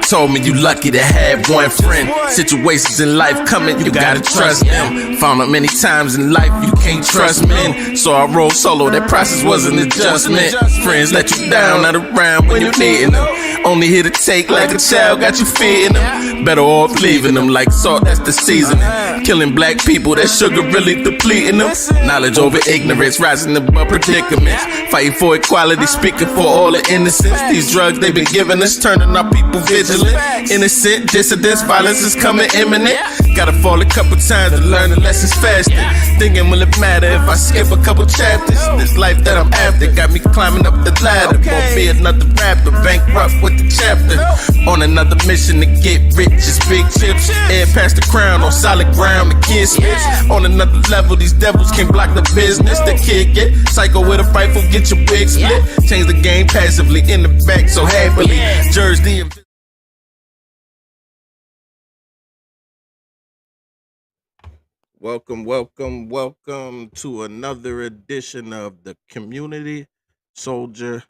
told me you lucky to have one friend. Situations in life coming, you gotta trust them. Found out many times in life you can't trust men. So I rolled solo, that process was an adjustment. Friends let you down, not around when you needing them. Only here to take like a child, got you feeding them. Better off leaving them like salt, that's the seasoning. Killing black people, that sugar really depleting them. Knowledge over ignorance, rising above predicaments. Fighting for equality, speaking for all the innocents. These drugs they been giving us, turning our people vigilant. Innocent dissidents, violence is coming imminent. Gotta fall a couple times to learn the lessons faster. Thinking will it matter if I skip a couple chapters? This life that I'm after got me climbing up the ladder. Won't be another rapper, bankrupt with the chapter. On another mission to get rich, it's big chips. And past the crown on solid ground, the kid spits. On another level, these devils can't block the business. The kid get psycho with a rifle, get your wig split. Change the game passively in the back, so happily. Jersey and welcome to another edition of the Community Soldier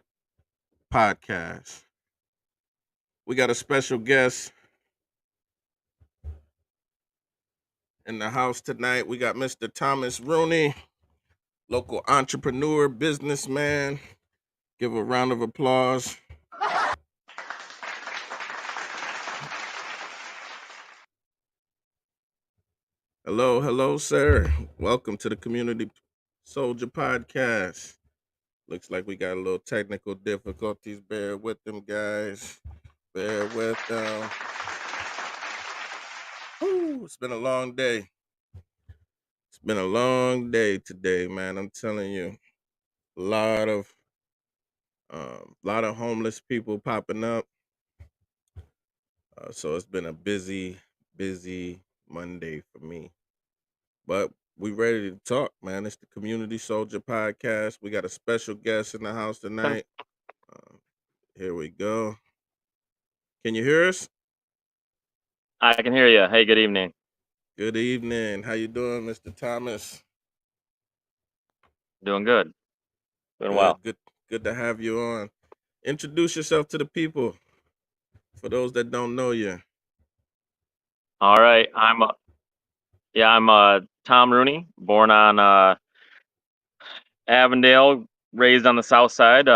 Podcast. We got a special guest in the house tonight. We got Mr. Thomas Rooney, local entrepreneur, businessman. Give a round of applause. Hello, sir. Welcome to the Community Soldier Podcast. Looks like we got a little technical difficulties. Bear with them, guys. Bear with them. Whew, it's been a long day. It's been a long day today, man. I'm telling you. A lot of homeless people popping up. So it's been a busy Monday for me. But we ready to talk, man. It's the Community Soldier Podcast. We got a special guest in the house tonight. Here we go. Can you hear us? I can hear you. Hey, good evening. Good evening. How you doing, Mr. Thomas? Doing good. Doing well. Good to have you on. Introduce yourself to the people, for those that don't know you. All right. I'm Tom Rooney, born on Avondale, raised on the South Side.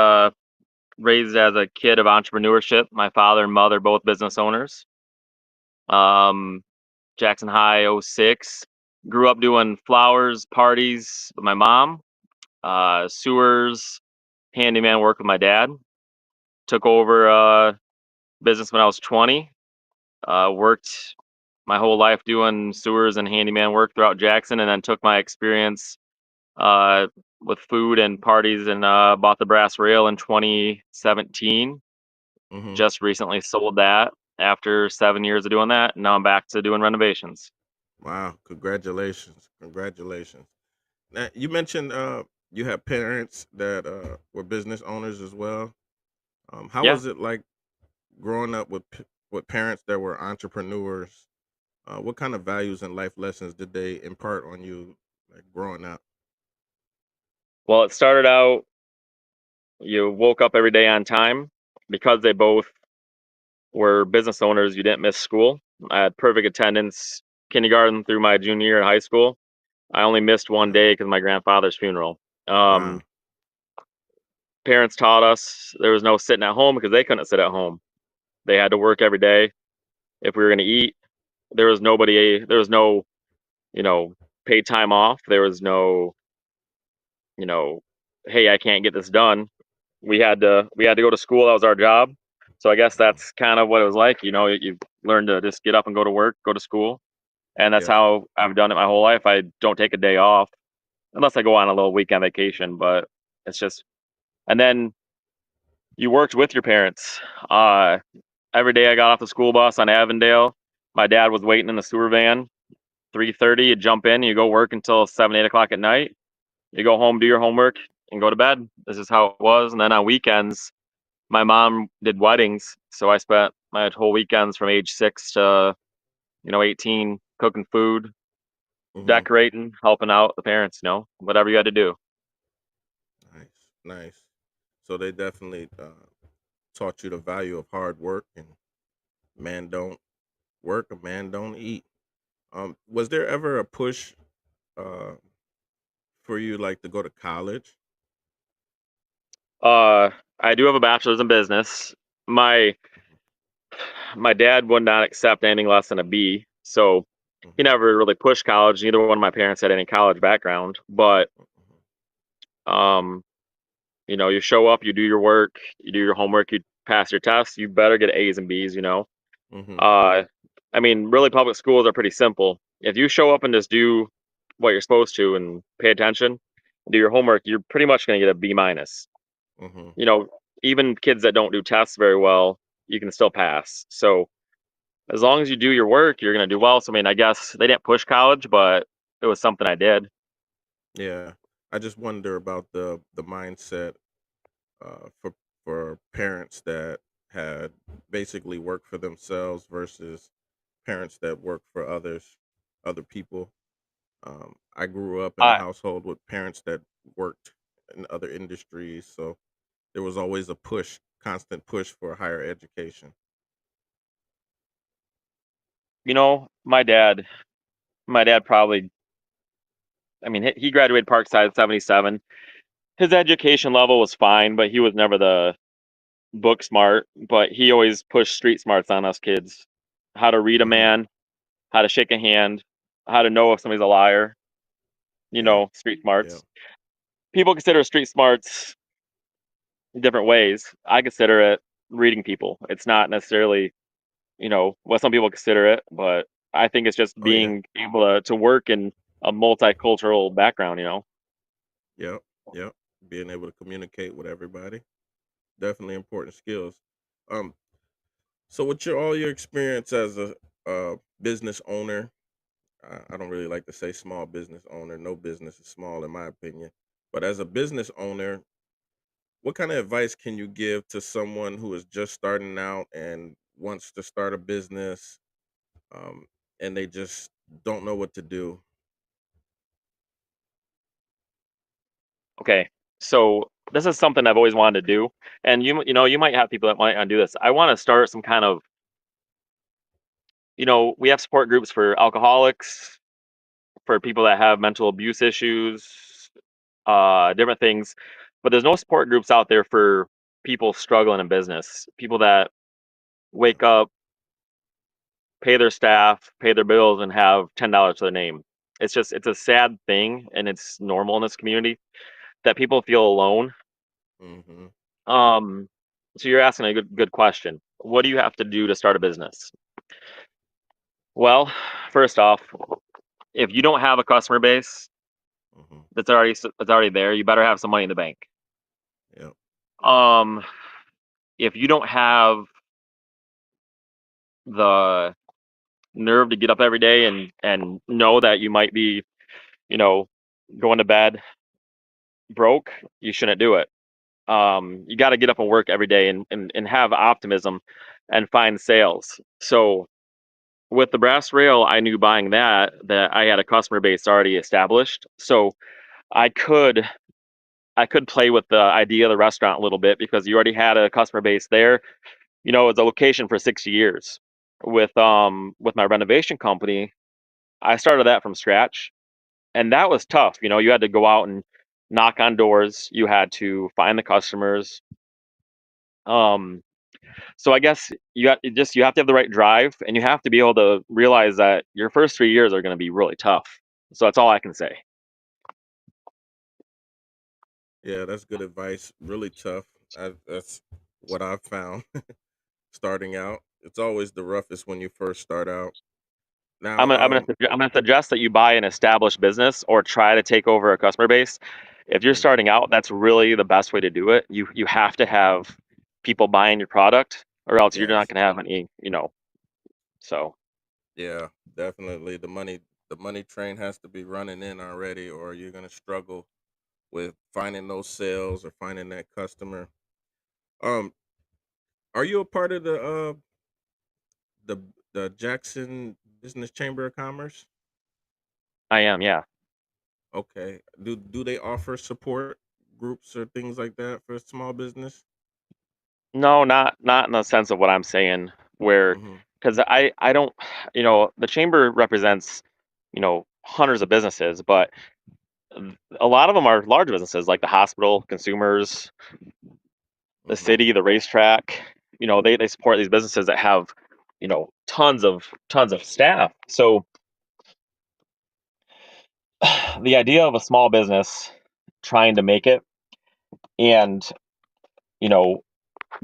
Raised as a kid of entrepreneurship. My father and mother both business owners. Jackson High 06. Grew up doing flowers parties with my mom. Sewers, handyman work with my dad. Took over business when I was 20. Worked my whole life doing sewers and handyman work throughout Jackson, and then took my experience with food and parties and bought the brass rail in 2017. Mhm. Just recently sold that after 7 years of doing that. And now I'm back to doing renovations. Wow, congratulations. Now, you mentioned you have parents that were business owners as well. How Yeah. was it like growing up with parents that were entrepreneurs? What kind of values and life lessons did they impart on you, like growing up? Well, it started out, you woke up every day on time. Because they both were business owners, you didn't miss school. I had perfect attendance kindergarten through my junior year in high school. I only missed one day because of my grandfather's funeral. Wow. Parents taught us there was no sitting at home because they couldn't sit at home. They had to work every day. If we were going to eat, there was no, paid time off. There was no, hey, I can't get this done. We had to go to school. That was our job. So I guess that's kind of what it was like. You learn to just get up and go to work, go to school. And that's Yeah. how I've done it my whole life. I don't take a day off unless I go on a little weekend vacation, but it's just, and then you worked with your parents. Every day I got off the school bus on Avondale. My dad was waiting in the sewer van. 3:30, you jump in, you go work until 7, 8 o'clock at night. You go home, do your homework, and go to bed. This is how it was. And then on weekends, my mom did weddings, so I spent my whole weekends from age 6 to 18 cooking food, Mhm. decorating, helping out the parents. Whatever you had to do. Nice. So they definitely taught you the value of hard work and man don't work, a man don't eat. Was there ever a push uh for you like to go to college? Uh, I do have a bachelor's in business. My my dad would not accept anything less than a B, so he Mm-hmm. never really pushed college. Neither one of my parents had any college background, but um, you show up, you do your work, you do your homework, you pass your tests, you better get A's and B's. Mm-hmm. Uh, I mean, really, public schools are pretty simple. If you show up and just do what you're supposed to and pay attention, do your homework, you're pretty much going to get a B minus. Mm-hmm. You know, even kids that don't do tests very well, you can still pass. So as long as you do your work, you're going to do well. So I mean, I guess they didn't push college, but it was something I did. Yeah. I just wonder about the mindset for parents that had basically worked for themselves versus parents that work for other people. I grew up in a I, household with parents that worked in other industries, so there was always a push, constant push for higher education. my dad probably, I mean, he graduated Parkside 77. His education level was fine, but he was never the book smart. But he always pushed street smarts on us kids: how to read a Hmm. man, how to shake a hand, how to know if somebody's a liar. Yeah, Street yeah, smarts. People consider street smarts different ways. I consider it reading people. It's not necessarily, what some people consider it, but I think it's just oh yeah, being able to work in a multicultural background. yeah, yeah. Being able to communicate with everybody, definitely important skills. Um, so with all your experience as a business owner, I don't really like to say small business owner. No business is small in my opinion. But as a business owner, what kind of advice can you give to someone who is just starting out and wants to start a business, um, and they just don't know what to do? Okay. So this is something I've always wanted to do. And you might have people that might undo this. I want to start some kind of, we have support groups for alcoholics, for people that have mental abuse issues, different things. But there's no support groups out there for people struggling in business, people that Yeah. wake up, pay their staff, pay their bills, and have $10 to their name. It's a sad thing, and it's normal in this community that people feel alone. Hmm. Um, so you're asking a good question. What do you have to do to start a business? Well, first off, if you don't have a customer base Hmm. that's already there, you better have some money in the bank. Yeah. Um, if you don't have the nerve to get up every day and know that you might be, you know, going to bed broke, you shouldn't do it. You got to get up and work every day and have optimism and find sales. So with the brass rail, I knew buying that I had a customer base already established. So I could I could play with the idea of the restaurant a little bit because you already had a customer base there. It's a location for 60 years. With my renovation company, I started that from scratch, and that was tough. You had to go out and knock on doors. You had to find the customers. Um, so I guess you have to have the right drive, and you have to be able to realize that your first 3 years are going to be really tough. So that's all I can say. Yeah, that's good advice. Really tough. That's what I've found starting out. It's always the roughest when you first start out. I'm Now, gonna, I'm gonna, I'm gonna suggest that you buy an established business or try to take over a customer base. If you're mhm, starting out, that's really the best way to do it. You have to have people buying your product, or else you're not yes, gonna have any. So yeah, definitely. The money train has to be running in already, or you're gonna struggle with finding those sales or finding that customer. Um, are you a part of the the Jackson Business Chamber of Commerce? I am, yeah. Okay. Do they offer support groups or things like that for small business? No, not in the sense of what I'm saying, where Mm-hmm. because I don't, the chamber represents, hundreds of businesses, but a lot of them are large businesses like the hospital, consumers, the Mm-hmm. city, the racetrack. They support these businesses that have, tons of staff. So the idea of a small business trying to make it and, you know,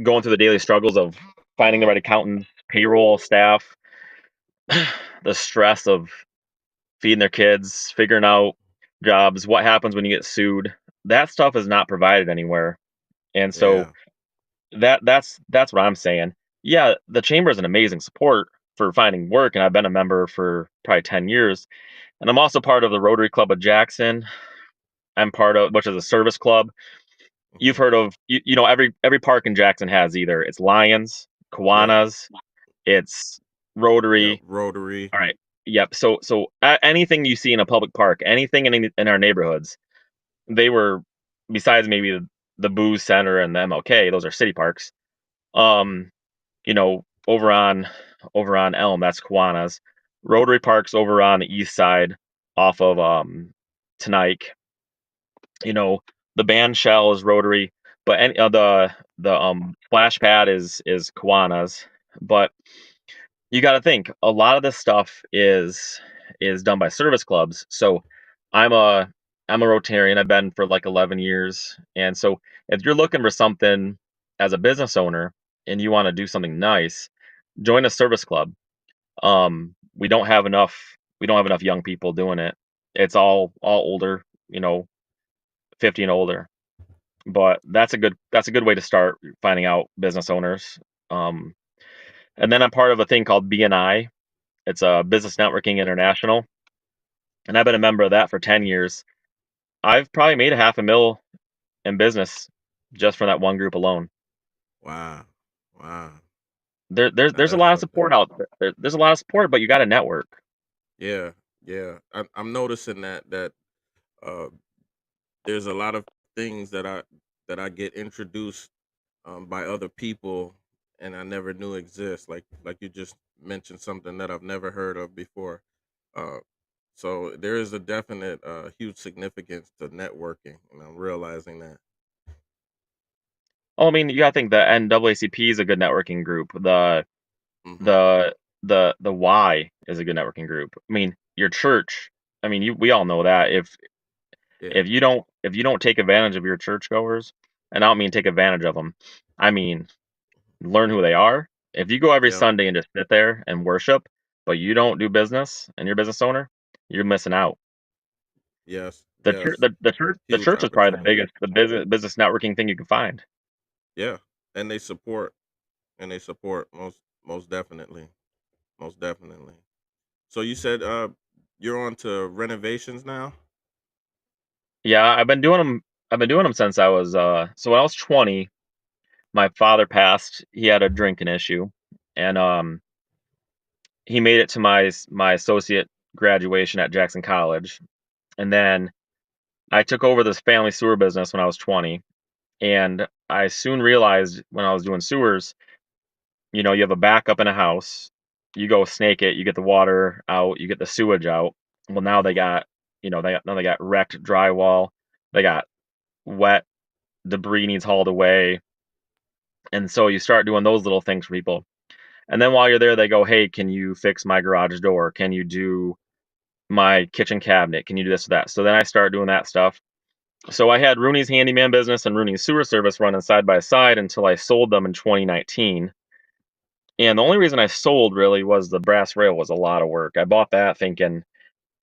going through the daily struggles of finding the right accountant, payroll, staff, the stress of feeding their kids, figuring out jobs, what happens when you get sued. That stuff is not provided anywhere. And so Yeah. that's what I'm saying. Yeah, the chamber is an amazing support for finding work, and I've been a member for probably 10 years. And I'm also part of the Rotary Club of Jackson. I'm part of, which is a service club. You've Mm-hmm. heard of, every park in Jackson has either it's Lions, Yep. Kiwanis, it's Yep. Rotary. Rotary. All right. Yep. So anything you see in a public park, anything in our neighborhoods, they were, besides maybe the Booze Center and the MLK, those are city parks. Um, over on Elm, that's Kiwanis. Rotary Park's over on the east side, off of Tenike. You know, the band shell is Rotary, but the splash pad is Kiwanis. But you got to think a lot of this stuff is done by service clubs. So I'm a I'm a Rotarian. I've been for like 11 years, and so if you're looking for something as a business owner and you want to do something nice, join a service club. We don't have enough young people doing it. It's all older, 50 and older. But that's a good way to start finding out business owners. Um, and then I'm part of a thing called BNI. It's a Business Networking International, and I've been a member of that for 10 years. I've probably made a half a mil in business just from that one group alone. Wow. Wow. There's a That's lot of something. support out there. There's a lot of support, but you got to network. Yeah. Yeah. I'm noticing that uh, there's a lot of things that I get introduced by other people and I never knew exist. Like you just mentioned something that I've never heard of before. Uh, so there is a definite huge significance to networking, and I'm realizing that. Oh, I mean, you got to think the NAACP is a good networking group. Hmm. The Y is a good networking group. I mean, your church. I mean, we all know that Yeah. if you don't take advantage of your churchgoers, and I don't mean take advantage of them, I mean learn who they are. If you go every Yep. Sunday and just sit there and worship, but you don't do business and you're a business owner, you're missing out. Yes. The church, Yes. the Huge church is probably the opportunity. biggest, the business networking thing you can find. Yeah. And they support most definitely. Most definitely. So you said you're on to renovations now? Yeah, I've been doing them. I've been doing them since I was so when I was 20, my father passed. He had a drinking issue, and he made it to my associate graduation at Jackson College, and then I took over this family sewer business when I was 20, and I soon realized when I was doing sewers, you have a backup in a house, you go snake it, you get the water out, you get the sewage out. Well, now they Hmm. got, now they got wrecked drywall, they got wet debris needs hauled away, and so you start doing those little things for people. And then while you're there, they go, "Hey, can you fix my garage door? Can you do my kitchen cabinet? Can you do this or that?" So then I start doing that stuff. So I had Rooney's handyman business and Rooney's sewer service running side by side until I sold them in 2019. And the only reason I sold really was the brass rail was a lot of work. I bought that thinking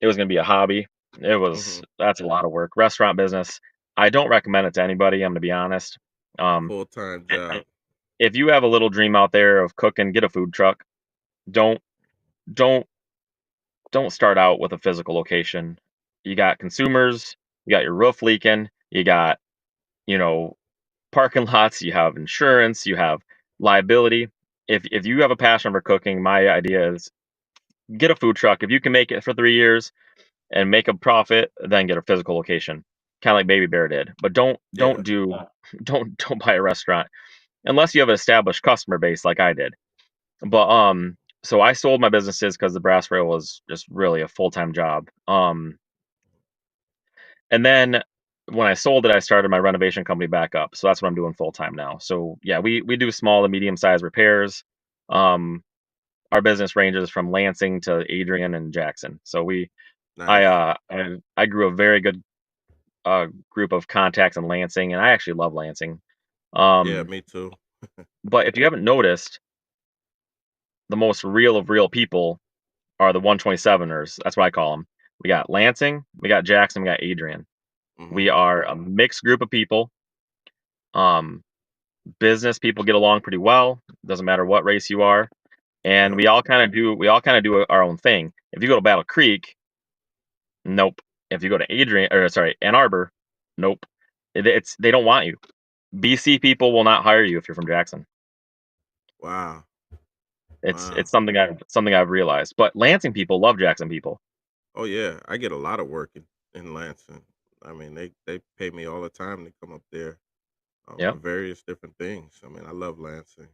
it was going to be a hobby. Hmm. That's a lot of work. Restaurant business, I don't recommend it to anybody. I'm going to be honest. Um, Full time I- I- job. if you have a little dream out there of cooking, get a food truck. Don't don't don't start out with a physical location. You got consumers, you got your roof leaking, you got, you know, parking lots, you have insurance, you have liability. If you have a passion for cooking, my idea is get a food truck. If you can make it for 3 years and make a profit, then get a physical location, kind of like Baby Bear did. But don't Yeah. do don't buy a restaurant unless you have an established customer base like I did. But so I sold my businesses because the brass rail was just really a full-time job. And then when I sold it, I started my renovation company back up. So that's what I'm doing full time now. So yeah, we do small to medium sized repairs. Um, our business ranges from Lansing to Adrian and Jackson. So Nice. I grew a very good group of contacts in Lansing, and I actually love Lansing. Yeah, Um, me too. but if you haven't noticed, the most real of real people are the 127ers. That's what I call them. We got Lansing, we got Jackson, we got Adrian. We Hmm. are a mixed group of people. Um, business people get along pretty well. Doesn't matter what race you are, and Yep. we all kind of do our own thing. If you go to Battle Creek, nope. If you go to Adrian or sorry Ann Arbor, nope. It's they don't want you. BC people will not hire you if you're from Jackson. Wow. It's Wow. something I've realized. But Lansing people love Jackson people. Oh yeah, I get a lot of work in Lansing. I mean, they pay me all the time to come up there for Yep, various different things. I mean, I love Lansing.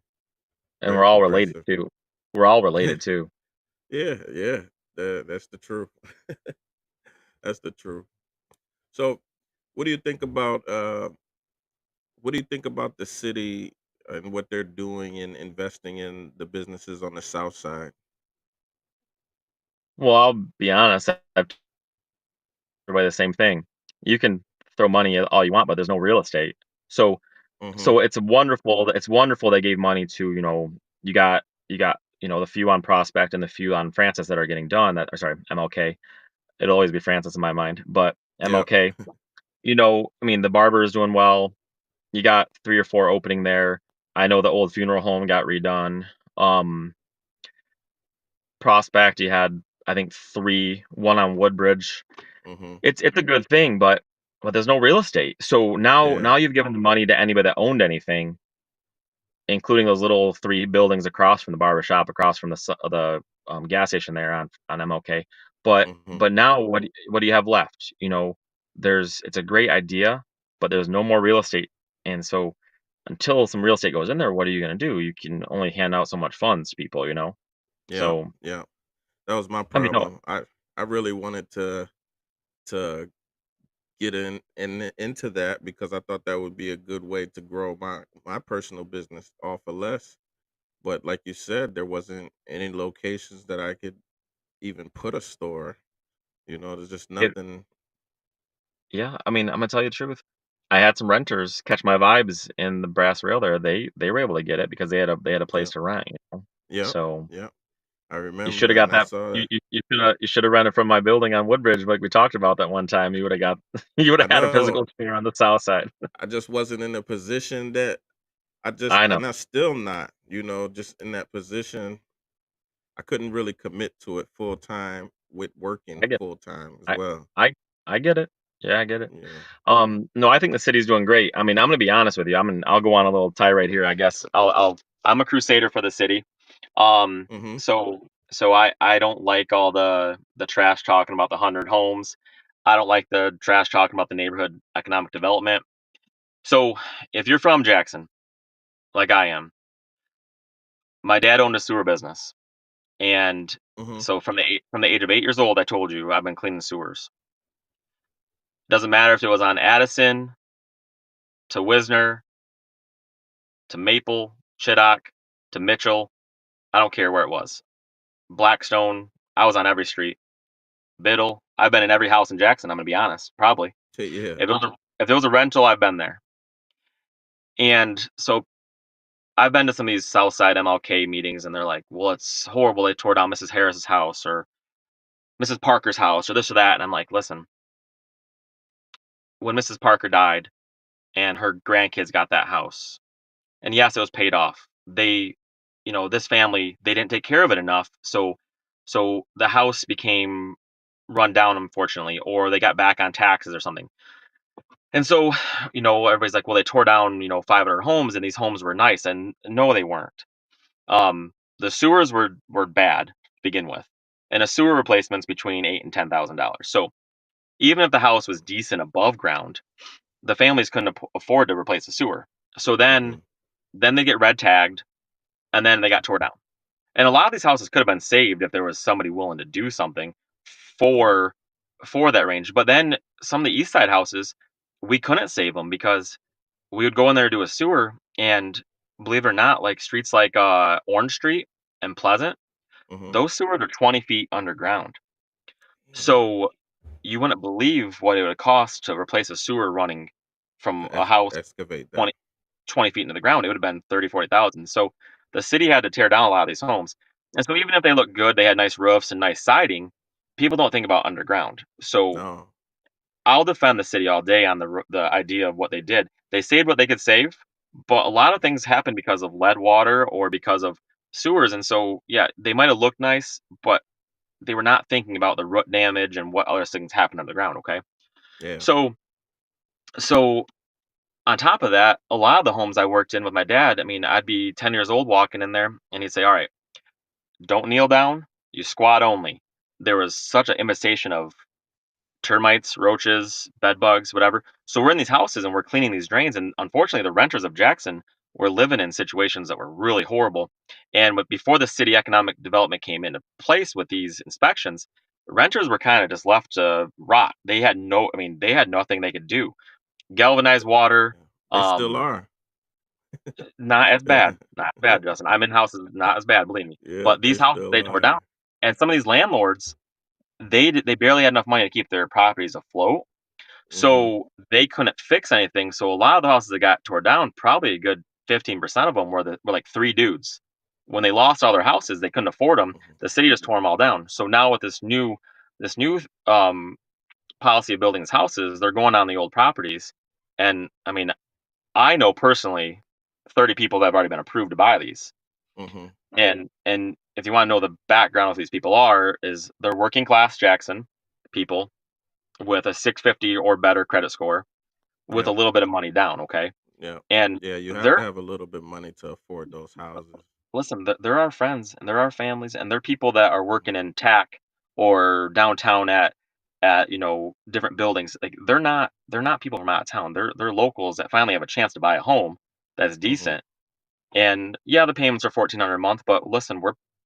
and we're Very all related progressive. too. We're all related too. Yeah, yeah. That's the truth. That's the truth. So, what do you think about what do you think about the city and what they're doing in investing in the businesses on the south side? Well, I'll be honest. I've by the same thing. You can throw money at all you want, but there's no real estate. So Mhm. so it's wonderful they gave money to, you got, the few on Prospect and the few on Francis that are getting done that or sorry, MLK. It'll always be Francis in my mind, but Yep. MLK, I mean, the barber is doing well. You got 3 or 4 opening there. I know the old funeral home got redone. Um, Prospect, you had, I think, 3, 1 on Woodbridge. Mhm. It's a good thing, but there's no real estate. So now Yeah. you've given the money to anybody that owned anything, including those little 3 buildings across from the barber shop, across from the gas station there on MLK. But Mhm. but now what do you have left? It's a great idea, but there's no more real estate. And so until some real estate goes in there, what are you gonna do? You can only hand out so much funds to people, you know? Yeah. So, Yeah. That was my I mean, no, problem. I really wanted to get into that because I thought that would be a good way to grow my personal business off of less. But like you said, there wasn't any locations that I could even put a store. There's just it nothing. yeah, I mean, I'm gonna tell you the truth. I had some renters catch my vibes in the brass rail there. They were able to get it because they had a place Yep. to rent, you know? Yep. So, Yep. I you remember shoulda that, got and I that saw you that. you you shoulda rented from my building on Woodbridge like we talked about that one time. You woulda got you woulda I had a know. physical store on the south side. I just wasn't in a position that I know. and I'm still not. Just in that position, I couldn't really commit to it full time with working I get full time as I well. I I get it. Yeah, I get it. Yeah. No, I think the city's doing great. I mean, I'm gonna be honest with you. I'll go on a little tirade here, I guess. I'm a crusader for the city. Um, Mhm. so I don't like all the trash talking about the 100 homes. I don't like the trash talking about the neighborhood economic development. So if you're from Jackson, like I am, my dad owned a sewer business, and Mhm. so from the age of 8 years old, I told you I've been cleaning sewers. Doesn't matter if it was on Addison to Wisner to Maple, Chiddock to Mitchell. I don't care where it was. Blackstone. I was on every street. Biddle. I've been in every house in Jackson. I'm gonna be honest. Probably. Yeah. If it was a rental, I've been there. And so I've been to some of these Southside MLK meetings, and they're like, "Well, it's horrible. They tore down Mrs. Harris's house or Mrs. Parker's house or this or that." And I'm like, "Listen, when Mrs. Parker died and her grandkids got that house, and yes, it was paid off. This family, they didn't take care of it enough, so the house became run down, unfortunately, or they got back on taxes or something. And so, everybody's like, well, they tore down, 500 homes, and these homes were nice, and no, they weren't. The sewers were bad to begin with, and a sewer replacement's between $8,000 and $10,000. So even if the house was decent above ground, the families couldn't afford to replace the sewer. So then Mhm. then they get red tagged, and then they got tore down. And a lot of these houses could have been saved if there was somebody willing to do something Yeah. for that range. But then some of the east side houses, we couldn't save them because we would go in there to do a sewer, and believe it or not, like streets like Orange Street and Pleasant, Mm-hmm. those sewers are 20 feet underground. Damn. So you wouldn't believe what it would cost to replace a sewer running from To a house excavate that. 20, 20 feet into the ground. It would have been 30, 40,000. So the city had to tear down a lot of these homes. And so even if they look good, they had nice roofs and nice siding, people don't think about underground. So No. I'll defend the city all day on the idea of what they did. They saved what they could save, but a lot of things happened because of lead water or because of sewers. And so, yeah, they might have looked nice, but they were not thinking about the root damage and what other things happen underground. Okay, Yeah. so so on top of that, a lot of the homes I worked in with my dad, I mean, I'd be 10 years old walking in there, and he'd say, "All right, don't kneel down, you squat only." There was such an infestation of termites, roaches, bed bugs, whatever. So we're in these houses and we're cleaning these drains, and unfortunately, the renters of Jackson were living in situations that were really horrible. And before the city economic development came into place with these inspections, renters were kind of just left to rot. They had no, I mean, they had nothing they could do. Galvanized water, Yeah. They still um, are. not as bad, not as bad, Justin. I'm in houses not as bad, believe me. Yeah, But they these houses still they tore down, are. and some of these landlords they barely had enough money to keep their properties afloat, Mm-hmm. so they couldn't fix anything. So a lot of the houses that got tore down, probably a good 15% of them were like three dudes. When they lost all their houses, they couldn't afford them. Mm-hmm. The city just tore them all down. So now with this new policy of building these houses, they're going on the old properties. And I mean, I know personally 30 people that have already been approved to buy these. Mm-hmm. And if you want to know the background of these people are, is they're working class Jackson people with a 650 or better credit score with a Yeah. little bit of money down, okay? Yeah. And Yeah. You have to they're have a little bit of money to afford those houses. listen, they're our friends and they're our families and they're people that are working in TAC or downtown at different buildings. Like they're not people from out of town. They're locals that finally have a chance to buy a home that's Mm-hmm. decent. And yeah, the payments are 1,400 a month, but listen,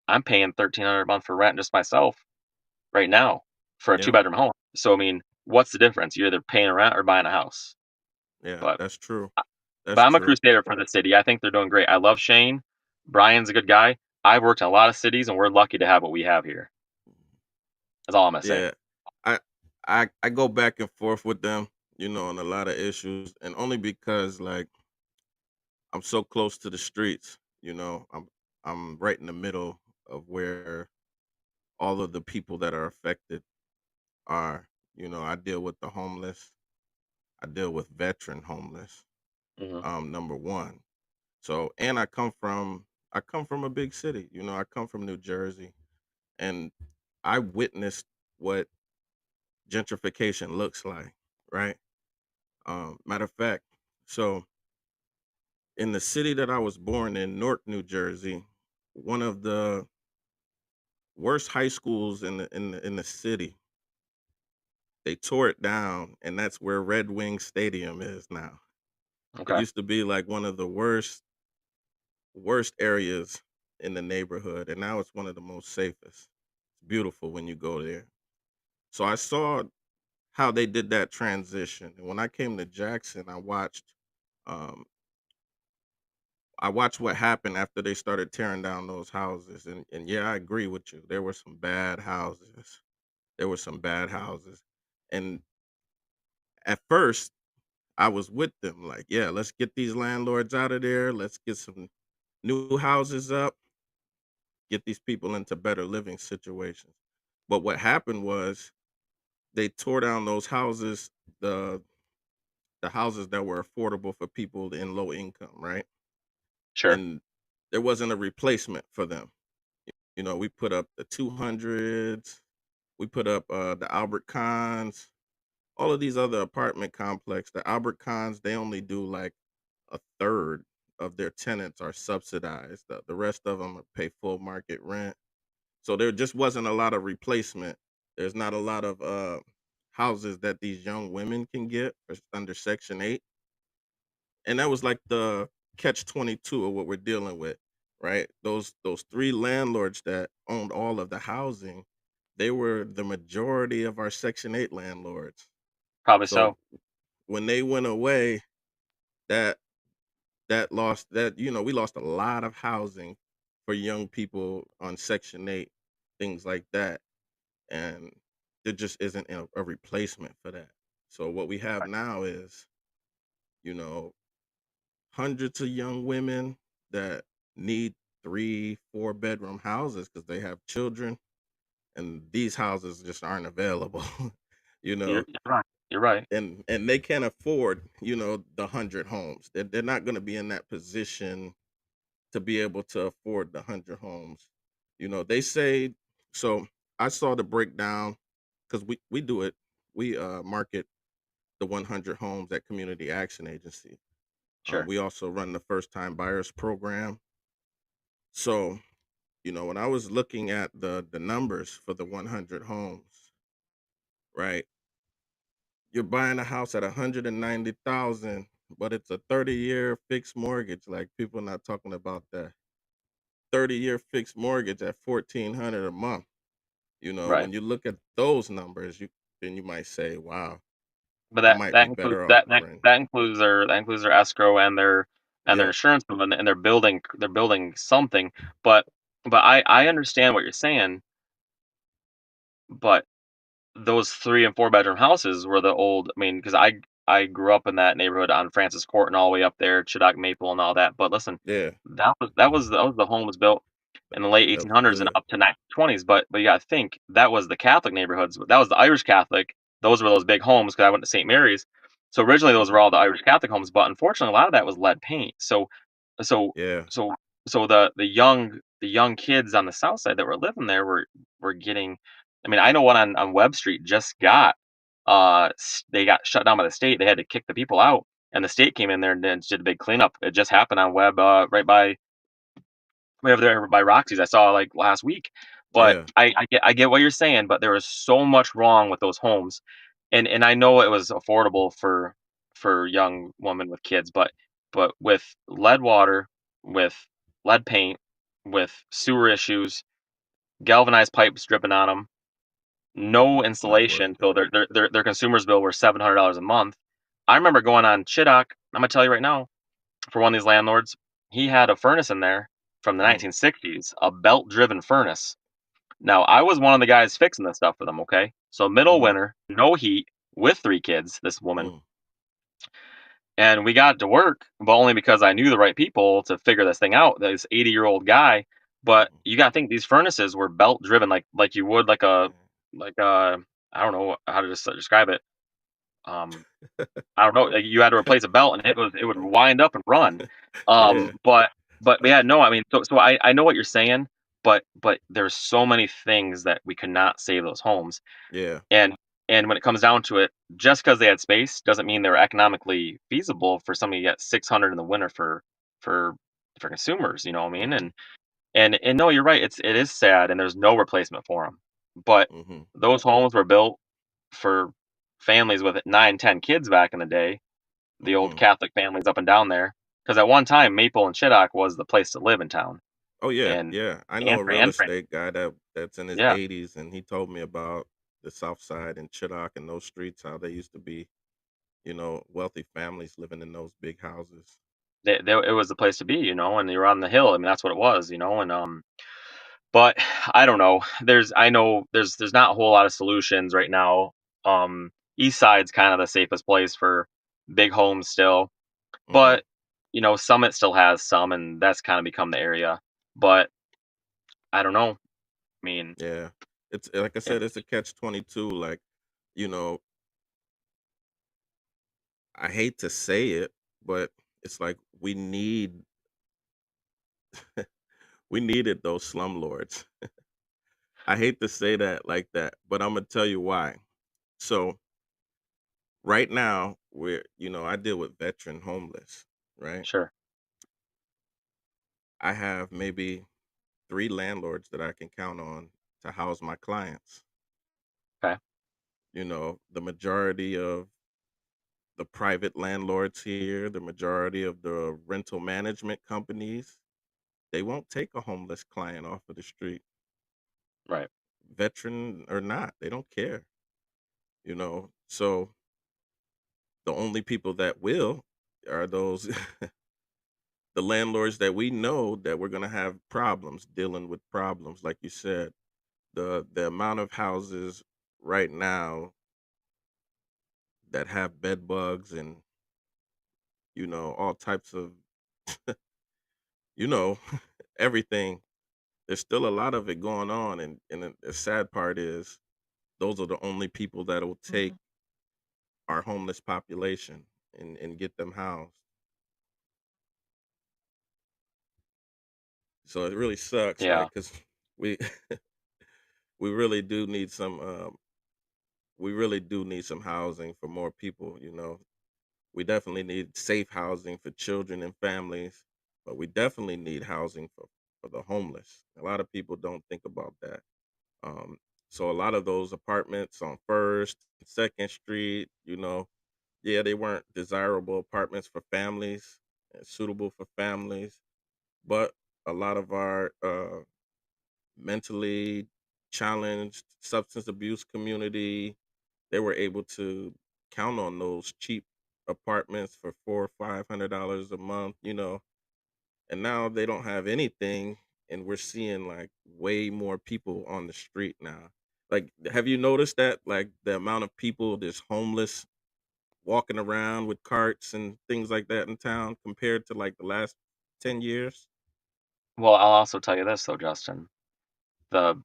I'm paying 1,300 a month for rent just myself right now for a two Yeah. bedroom home. So I mean, what's the difference? You're either paying a rent or buying a house. Yeah. But That's true. but That's I'm a true. crusader for the city. I think they're doing great. I love Shane. Brian's a good guy. I've worked in a lot of cities, and we're lucky to have what we have here. That's all I'm gonna say. Yeah. I I go back and forth with them, on a lot of issues, and only because like I'm so close to the streets. I'm right in the middle of where all of the people that are affected are. I deal with the homeless. I deal with veteran homeless. Hmm. Number one. So, and I come from a big city. I come from New Jersey, and I witnessed what gentrification looks like. Right. Matter of fact, so in the city that I was born in, Newark, New Jersey, one of the worst high schools in the city, they tore it down, and that's where Red Wing Stadium is now. It Okay, used to be like one of the worst areas in the neighborhood, and now it's one of the most safest. It's beautiful when you go there. So I saw how they did that transition, and when I came to Jackson, um, I watched what happened after they started tearing down those houses, and yeah, I agree with you. There were some bad houses. There were some bad houses, and at first I was with them, like, yeah, let's get these landlords out of there. Let's get some new houses up, get these people into better living situations. But what happened was they tore down those houses, the the houses that were affordable for people in low income, right? sure, And there wasn't a replacement for them. We put up the 200s, we put up the Albert Cons, all of these other apartment complex. The Albert Cons, they only do like a third of their tenants are subsidized. The rest of them pay full market rent. So there just wasn't a lot of replacement. There's not a lot of houses that these young women can get under Section 8. And that was like the catch 22 of what we're dealing with, right? Those three landlords that owned all of the housing, they were the majority of our Section 8 landlords. Probably So so. when they went away, that that lost that we lost a lot of housing for young people on Section 8, things like that. And there just isn't a replacement for that. So what we have Right. now is, you know, hundreds of young women that need 3, 4 bedroom houses because they have children, and these houses just aren't available. you know, You're right. You're right. and they can't afford, the 100 homes. They're not going to be in that position to be able to afford the 100 homes. They say so. I saw the breakdown because we do it. We market the 100 homes at Community Action Agency. Sure. We also run the first time buyers program. So, when I was looking at the numbers for the 100 homes, right? You're buying a house at 190,000, but it's a 30-year fixed mortgage. Like, people not talking about that 30-year fixed mortgage at 1,400 a month. Right. When you look at those numbers, you might say, "Wow, But I that might that be includes better off that that renting." that includes their escrow and their Yeah, insurance and they're building something. But I understand what you're saying, but those 3 and 4 bedroom houses were the old. I mean, because I grew up in that neighborhood on Francis Court and all the way up there, Chiddock Maple and all that. But listen, yeah, that was the home was built in the late that was 1800s and good. up to 1920s. But you got to think that was the Catholic neighborhoods. That was the Irish Catholic. Those were those big homes because I went to St. Mary's. So originally those were Hmm. all the Irish Catholic homes, but unfortunately a lot of that was lead paint. So Yeah, so the young kids on the south side that were living there were getting. I mean, I know one on Webb Street just got they got shut down by the state. They had to kick the people out, and the state came in there and then did a big cleanup. It just happened on Webb, right over there by Roxy's. I saw like last week. But yeah. I get what you're saying, but there was so much wrong with those homes, and I know it was affordable for young women with kids, but with lead water, with lead paint, with sewer issues, galvanized pipes dripping on them, no It's not worth insulation, so it. their consumers bill were $700 a month. I remember going on Chiddock. I'm gonna tell you right now, for one of these landlords, he had a furnace in there from the Mm, 1960s, a belt-driven furnace. Now, I was one of the guys fixing this stuff for them. Okay, so middle mm-hmm, winter, no heat, with 3 kids. This woman. mm, And we got to work, but only because I knew the right people to figure this thing out. This 80-year-old guy, but mm. you got to think these furnaces were belt driven, like you would like a I don't know how to just describe it. Um, I don't know. Like you had to replace a belt, and it would wind up and run. Yeah, But yeah, no. I mean, so I know what you're saying, but there's so many things that we could not save those homes. yeah. And when it comes down to it, just because they had space doesn't mean they're economically feasible for somebody to get 600 in the winter for for consumers. You know what I mean? Mm-hmm, And no, you're right. It is sad, and there's no replacement for them. But mm-hmm, those homes were built for families with 9, 10 kids back in the day. The old mm-hmm. Catholic families up and down there, because at one time Maple and Chiddock was the place to live in town. Oh yeah, And yeah. I know and a for real and for estate guy that's in his yeah, 80s, and he told me about the South Side and Chittock and those streets, how they used to be, wealthy families living in those big houses. it was the place to be, and you're on the hill. I mean, that's what it was, and. But I don't know. I know there's not a whole lot of solutions right now. East Side's kind of the safest place for big homes still, Mm-hmm. but Summit still has some, and that's kind of become the area. But I don't know. I mean, Yeah. It's like I said, it's a it's catch-22. Like, you know, I hate to say it, but it's like we needed those slumlords. I hate to say that like that, but I'm gonna tell you why. So right now, I deal with veteran homeless, right? sure. I have maybe 3 landlords that I can count on to house my clients. Okay. The majority of the private landlords here, the majority of the rental management companies, they won't take a homeless client off of the street, Right. veteran or not. They don't care, you know. So the only people that will are those the landlords that we know that we're going to have problems dealing with problems, like you said. The amount of houses right now that have bed bugs and all types of you know everything. There's still a lot of it going on, and the sad part is those are the only people that will take our homeless population and get them housed. So it really sucks, Yeah. like, because we we really do need some housing for more people. We definitely need safe housing for children and families, but we definitely need housing for the homeless. A lot of people don't think about that. Um, so a lot of those apartments on First, Second Street, yeah, they weren't desirable apartments for families, suitable for families, but a lot of our mentally challenged substance abuse community, they were able to count on those cheap apartments for $400 or $500 a month, and now they don't have anything, and we're seeing like way more people on the street now. Like, have you noticed that, like, the amount of people that's homeless walking around with carts and things like that in town compared to like the last 10 years? Well, I'll also tell you this though, Justin. The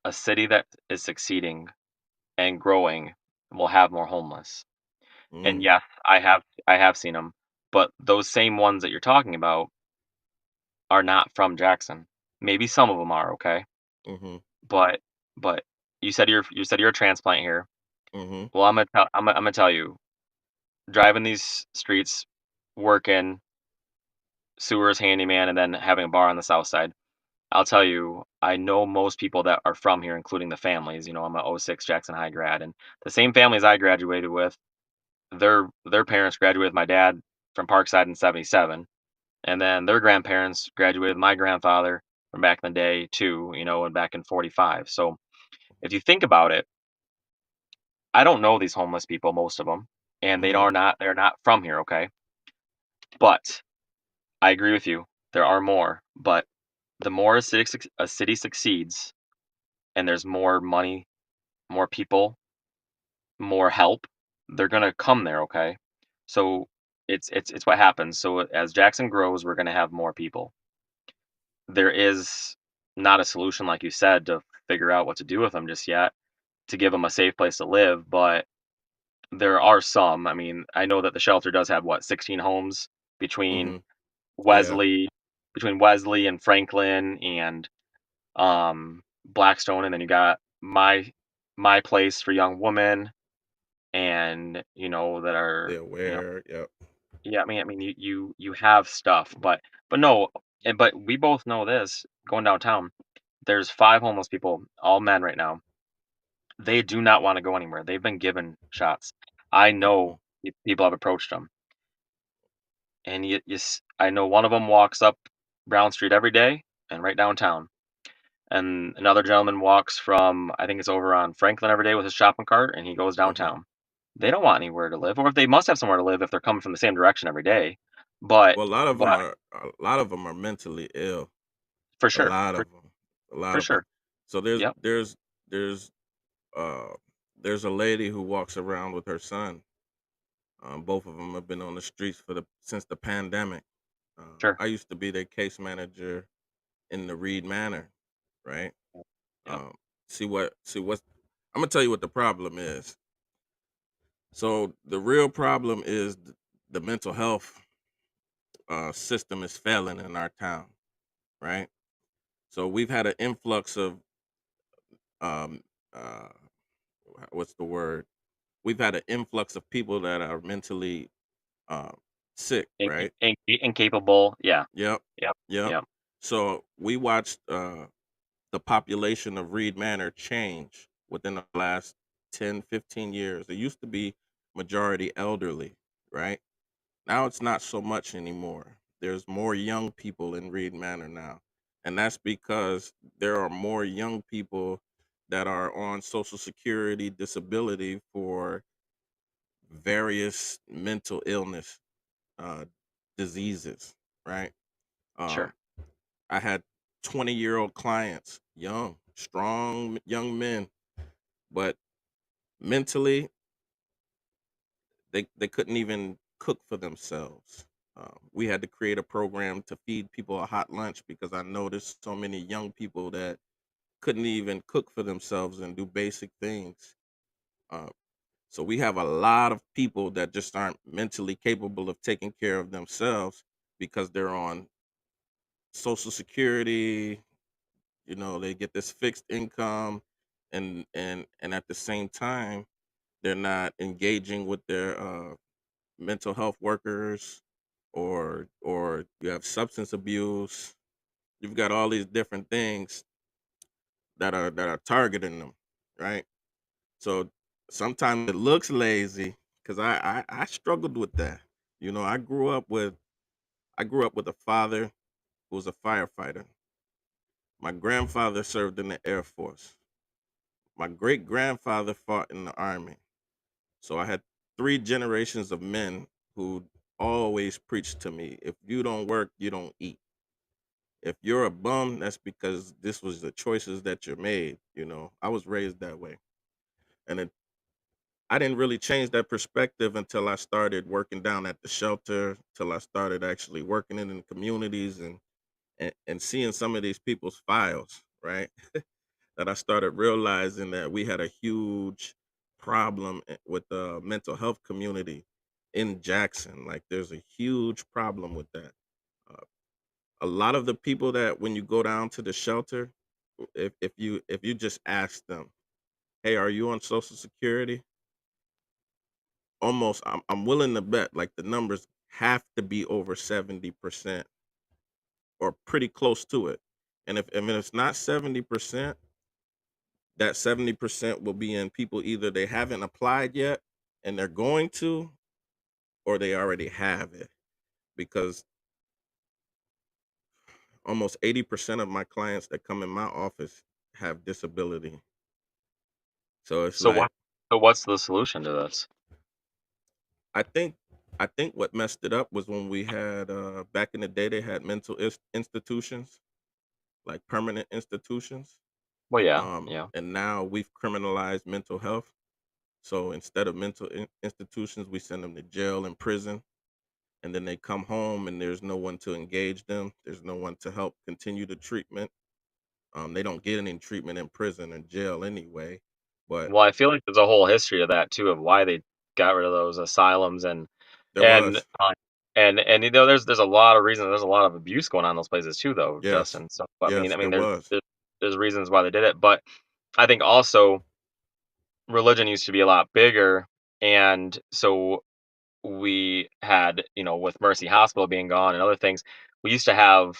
A city that is succeeding and growing will have more homeless. And Mm. yes, I have seen them, but those same ones that you're talking about are not from Jackson. Maybe some of them are, okay? Mhm. But but you said you're a transplant here. Mhm. Well, I'm gonna tell you, driving these streets, working, sewers handyman, and then having a bar on the south side. I'll tell you, I know most people that are from here, including the families. I'm a '06 Jackson High grad, and the same families I graduated with, their parents graduated with my dad from Parkside in '77, and then their grandparents graduated with my grandfather from back in the day too, and back in '45. So if you think about it, I don't know these homeless people, most of them, and Mhm. they're not from here, okay? But I agree with you. There are more, but the more a city succeeds and there's more money, more people, more help, they're gonna come there, okay? So it's what happens. So as Jackson grows, we're gonna have more people. There is not a solution, like you said, to figure out what to do with them just yet, to give them a safe place to live, but there are some. I mean, I know that the shelter does have, what, 16 homes between Mhm. Yeah. Wesley Wesley and Franklin and Blackstone, and then you got my place for young women, and that are They're aware. Yep. yeah. I mean, you have stuff, but no, but we both know this. Going downtown, there's 5 homeless people, all men right now. They do not want to go anywhere. They've been given shots. I Mhm. know people have approached them, and I know one of them walks up Brown Street every day and right downtown. And another gentleman walks from, I think it's over on Franklin every day with his shopping cart, and he goes Mhm. downtown. They don't want anywhere to live, or if they must have somewhere to live if they're coming from the same direction every day. But Well, but a lot of them are mentally ill. for A sure, lot of them. A lot for of them. sure. So there's Yep, there's there's uh there's a lady who walks around with her son. Both of them have been on the streets since the pandemic. sure. I used to be their case manager in the Reed Manor, right? Yep. Um, see what's I'm gonna tell you what the problem is. So the real problem is the mental health system is failing in our town, right? So we've had an influx of um, uh, what's the word? We've had an influx of people that are mentally uh, sick, right? Incapable. Yeah. Yep, Yep. yep. Yep. So we watched the population of Reed Manor change within the last 10, 15 years. It used to be majority elderly, right? Now it's not so much anymore. there's more young people in Reed Manor now, and that's because there are more young people that are on Social Security disability for various mental illness uh, diseases, right? Um, Sure. I had 20-year-old clients, young, strong young men, but mentally they couldn't even cook for themselves. We had to create a program to feed people a hot lunch because I noticed so many young people that couldn't even cook for themselves and do basic things. Uh, so we have a lot of people that just aren't mentally capable of taking care of themselves because they're on Social Security. You know, they get this fixed income, and at the same time, they're not engaging with their mental health workers, or you have substance abuse. You've got all these different things that are targeting them, right? So sometimes it looks lazy because I struggled with that. You know, I grew up with a father who was a firefighter. My grandfather served in the Air Force. My great grandfather fought in the Army. So I had three generations of men who always preached to me, if you don't work, you don't eat. If you're a bum, that's because this was the choices that you made. You know, I was raised that way. And I didn't really change that perspective until I started working down at the shelter, till I started actually working in the communities and seeing some of these people's files, right? That I started realizing that we had a huge problem with the mental health community in Jackson. Like, there's a huge problem with that. Uh, a lot of the people that when you go down to the shelter, if you just ask them, "Hey, are you on Social Security?" Almost, I'm willing to bet like the numbers have to be over 70% or pretty close to it. And if it's not 70%, that 70% will be in people either they haven't applied yet and they're going to, or they already have it. Because almost 80% of my clients that come in my office have disability. So it's So like, what? So what's the solution to this? I think I think what messed it up was when we had back in the day they had mental institutions, like permanent institutions. Well, yeah, yeah. And now we've criminalized mental health. So instead of mental institutions, we send them to jail and prison, and then they come home and there's no one to engage them. There's no one to help continue the treatment. They don't get any treatment in prison and jail anyway. But Well, I feel like there's a whole history of that too, of why they got rid of those asylums there and was, uh, and there's a lot of reasons. There's a lot of abuse going on in those places too, though, yes, Justin. So yes, I mean there was. there's reasons why they did it, but I think also religion used to be a lot bigger, and so we had, with Mercy Hospital being gone and other things, we used to have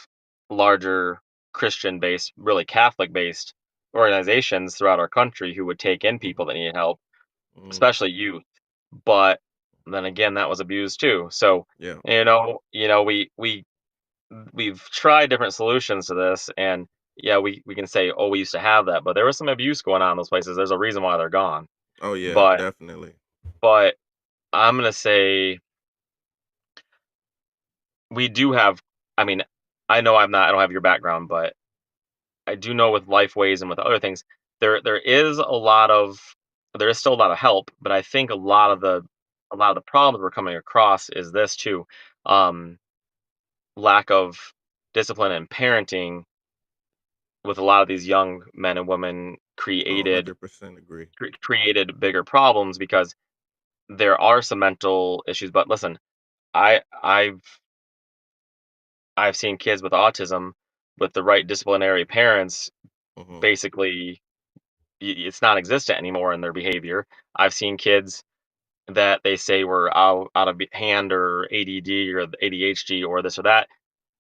larger Christian based, really Catholic based organizations throughout our country who would take in people Hmm. that needed help, Hmm. especially youth. But then again, that was abused too. So, Yeah. we've tried different solutions to this, and yeah, we can say, oh, we used to have that, but there was some abuse going on in those places. There's a reason why they're gone. Oh yeah, But definitely. but I'm gonna say we do have. I mean, I know I don't have your background, but I do know with Lifeways and with other things, there is there is still a lot of help, but I think Hmm. a lot of the problems we're coming across is this too. Um, Lack of discipline and parenting with a lot of these young men and women Oh, created 100% agree. created bigger problems because there are some mental issues. But listen, I I've seen kids with autism with the right disciplinary parents Hmm. basically it's non-existent anymore in their behavior. I've seen kids that they say were out of hand or ADD or ADHD or this or that.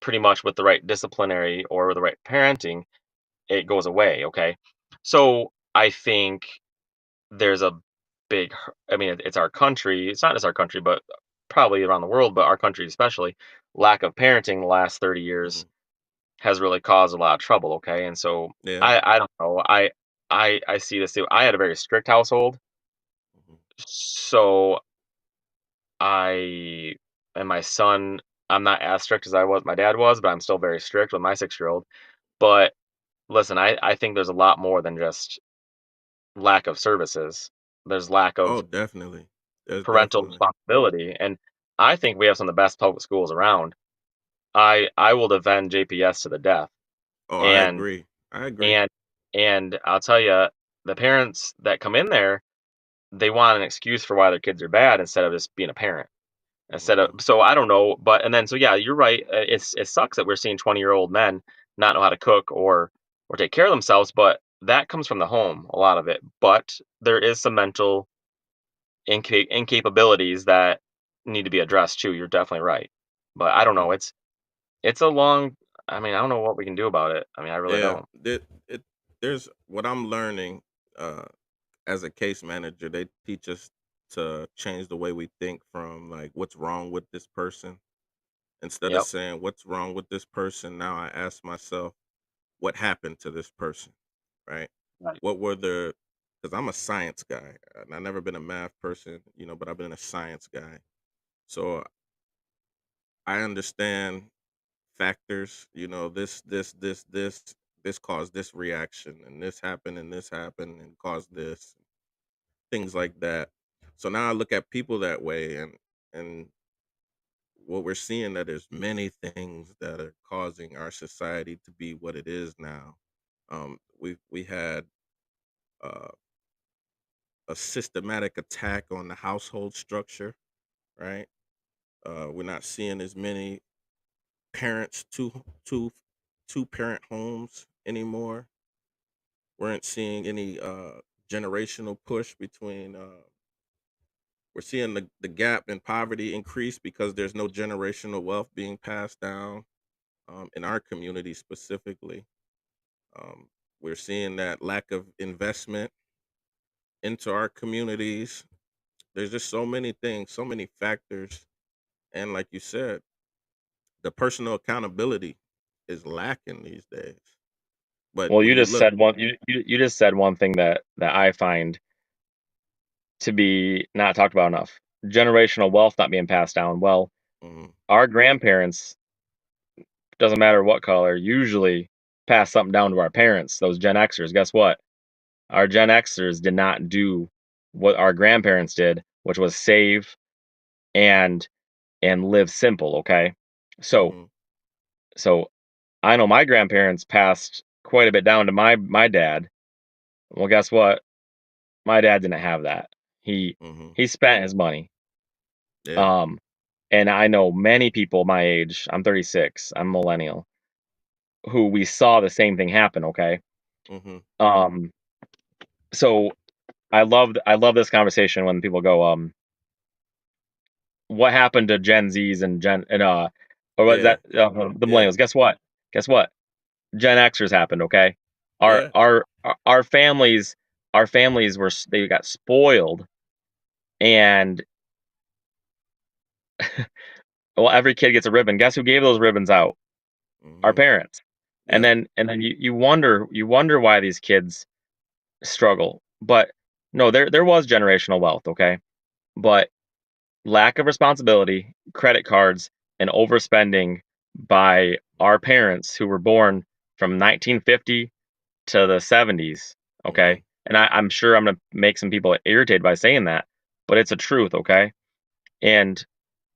Pretty much with the right disciplinary or the right parenting, it goes away. Okay, so I think there's a I mean, it's our country. It's not just our country, but probably around the world, but our country especially. lack of parenting the last 30 years Hmm. has really caused a lot of trouble. Okay, and so Yeah. I don't know. I see this too. I had a very strict household, Hmm. so I and my son. I'm not as strict as my dad was, but I'm still very strict with my 6-year-old. But listen, I think there's a lot more than just lack of services. There's lack Oh, of definitely. There's parental definitely. responsibility, and I think we have some of the best public schools around. I will defend JPS to the death, Oh, I and agree. I agree. and and I'll tell you, the parents that come in there, they want an excuse for why their kids are bad instead of just being a parent. Instead of Hmm. so I don't know, but and then so yeah, you're right. It sucks that we're seeing 20-year-old men not know how to cook or take care of themselves, but that comes from the home, a lot of it. But there is some mental incapabilities that need to be addressed too. You're definitely right. But I don't Hmm. know. It's a long. I mean, I don't know what we can do about it. I mean, I really Yeah. don't. There's what I'm learning. As a case manager, they teach us to change the way we think from like what's wrong with this person. Instead of Yep. saying what's wrong with this person, now I ask myself what happened to this person, right? Right. What were the because I'm a science guy and I've never been a math person, but I've been a science guy. So I understand factors, this caused this reaction and this happened and caused this, things like that. So now I look at people that way and what we're seeing that there's many things that are causing our society to be what it is now. We had uh, a systematic attack on the household structure, right? We're not seeing as many parents, two parent homes anymore. We aren't seeing any generational push between. We're seeing the gap in poverty increase because there's no generational wealth being passed down in our community specifically. Um, we're seeing that lack of investment into our communities. There's just so many things, so many factors, and like you said, the personal accountability is lacking these days. But Well, when you you just look, said one. You just said one thing that I find to be not talked about enough. Generational wealth not being passed down. Well, mhm, our grandparents, doesn't matter what color, usually pass something down to our parents, those Gen Xers. Guess what? Our Gen Xers did not do what our grandparents did, which was save and live simple, okay? So mhm, so I know my grandparents passed quite a bit down to my dad. Well, guess what? My dad didn't have that. He mhm, he spent his money. yeah, Um and I know many people my age, I'm 36, I'm millennial, who we saw the same thing happen, okay? mhm, Um so I love this conversation when people go, what happened to Gen Zs and or was yeah, that the yeah, millennials? Guess what? Guess what? Gen Xers happened. Okay, yeah, our families they got spoiled, and well, every kid gets a ribbon. Guess who gave those ribbons out? Our mhm, parents. yeah, And then you wonder why these kids struggle. But no, there was generational wealth. Okay, but lack of responsibility, credit cards, and overspending by our parents who were born from 1950 to the 70s. mhm, Okay. And I'm sure I'm going to make some people irritated by saying that, but it's a truth. Okay. And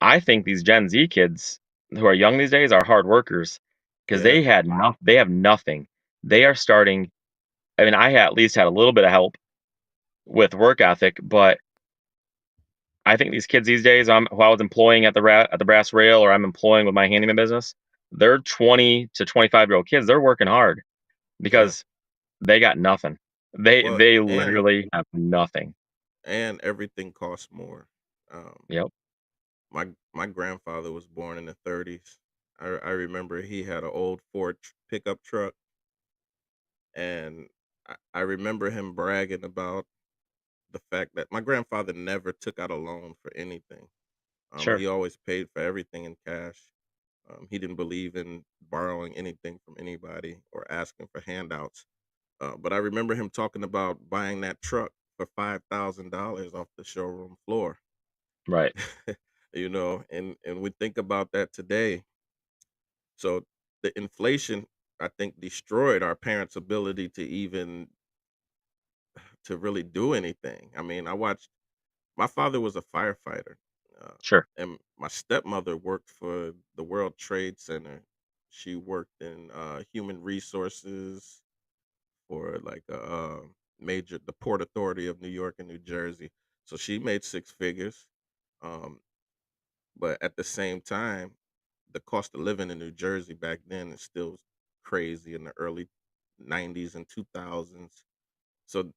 I think these Gen Z kids who are young these days are hard workers because yeah, they have nothing. They are starting. I mean, at least had a little bit of help with work ethic, but I think these kids these days, who I was employing at the Brass Rail, or I'm employing with my handyman business, they're 20 to 25-year-old kids. They're working hard yeah. because they got nothing. Well, They and literally have nothing. everything costs more. Um, Yep, my grandfather was born in the 30s. I remember he had an old Ford pickup truck, and I remember him bragging about the fact that my grandfather never took out a loan for anything. sure. He always paid for everything in cash. He didn't believe in borrowing anything from anybody or asking for handouts. But I remember him talking about buying that truck for $5,000 off the showroom floor. Right. And we think about that today. So the inflation, I think, destroyed our parents' ability to really do anything. I mean, I watched my father was a firefighter, uh, Sure. and my stepmother worked for the World Trade Center. She worked in human resources for like major the Port Authority of New York and New Jersey. So she made six figures. Um, but at the same time, the cost of living in New Jersey back then is still crazy in the early 90s and 2000s. So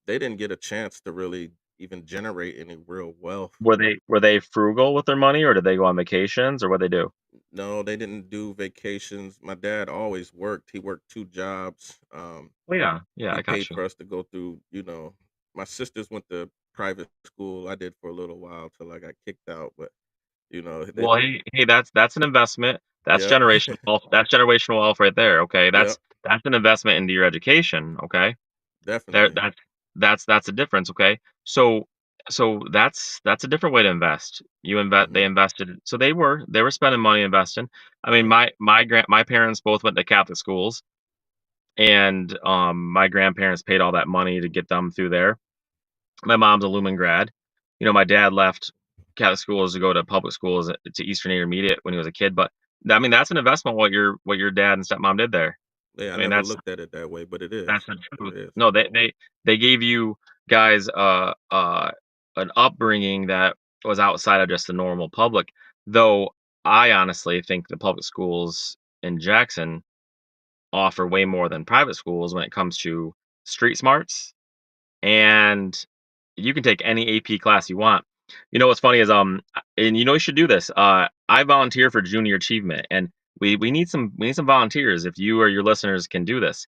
they didn't get a chance to really even generate any real wealth. Were they frugal with their money, or did they go on vacations, or what they do? No, they didn't do vacations. My dad always worked. He worked two jobs. Oh, yeah. Yeah, He I got paid you. for us to go through, my sisters went to private school. I did for a little while till I got kicked out, but they Well, hey, that's an investment. That's yeah. generational wealth. That's generational wealth right there, okay? Yep, That's an investment into your education, okay? There definitely. that's a difference, okay? So that's a different way to invest. They Mhm. invested, so they were spending money investing. I mean, Yep. my parents both went to Catholic schools, and my grandparents paid all that money to get them through there. My mom's a Lumen grad. My dad left Catholic schools to go to public schools to Eastern Intermediate when he was a kid, but I mean that's an investment what your dad and stepmom did there. Yeah, I I mean never that's looked at it that way, but it that's is. the It truth. is. No, they gave you guys an upbringing that was outside of just the normal public. Though I honestly think the public schools in Jackson offer way more than private schools when it comes to street smarts, and you can take any AP class you want. What's funny is and you should do this. I volunteer for junior achievement, and we need some volunteers. If you or your listeners can do this,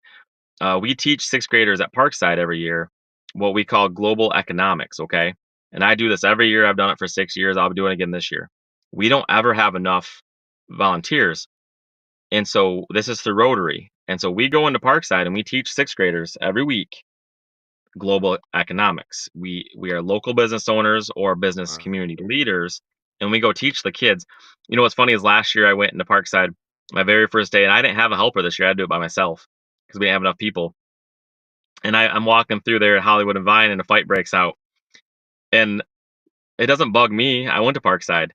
we teach sixth graders at Parkside every year what we call global economics. Okay, and I do this every year. I've done it for 6 years. I'll be doing it again this year. We don't ever have enough volunteers, and so this is through Rotary. And so we go into Parkside and we teach sixth graders every week global economics. We are local business owners or business Wow. community leaders, and we go teach the kids. What's funny is last year I went into Parkside my very first day, and I didn't have a helper this year. I had to do it by myself because we didn't have enough people. And I'm walking through there at Hollywood and Vine, and a fight breaks out. And it doesn't bug me. I went to Parkside.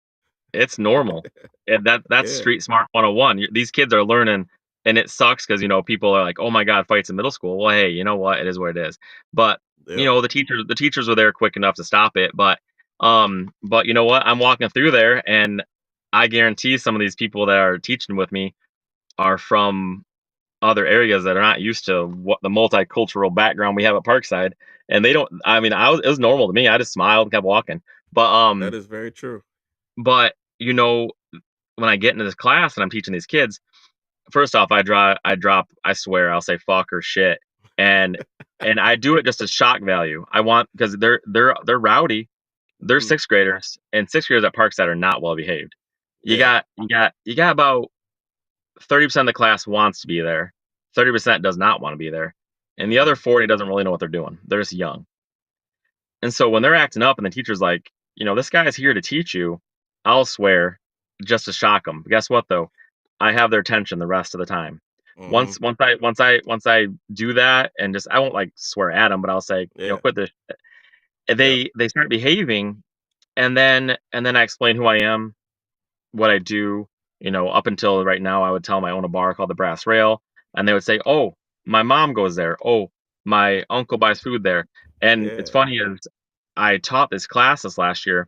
It's normal. And that's Yeah, street smart 101. These kids are learning, and it sucks because people are like, "Oh my god, fights in middle school." Well, hey, you know what? It is what it is. But yep. the teachers were there quick enough to stop it. But you know what? I'm walking through there, and I guarantee some of these people that are teaching with me are from other areas that are not used to what the multicultural background we have at Parkside, and they don't. I mean, it was normal to me. I just smiled and kept walking. But That is very true. but when I get into this class and I'm teaching these kids, first off, I swear, I'll say fuck or shit, and I do it just as shock value. I want because they're rowdy. They're Mhm. sixth graders, and sixth graders at Parkside are not well behaved. Yeah. You got about 30% of the class wants to be there, 30% does not want to be there, and the other Mhm. 40 doesn't really know what they're doing. They're just young. And so when they're acting up and the teacher's like, this guy's here to teach you, I'll swear, just to shock them. Guess what though? I have their attention the rest of the time. Mhm. Once I do that, and just I won't like swear at them, but I'll say, Yeah. quit this. And Yep. they start behaving, and then I explain who I am, what I do. Up until right now, I would tell them I own a bar called the Brass Rail, and they would say, "Oh, my mom goes there. Oh, my uncle buys food there." And it's Yeah. funny is I taught this class this last year,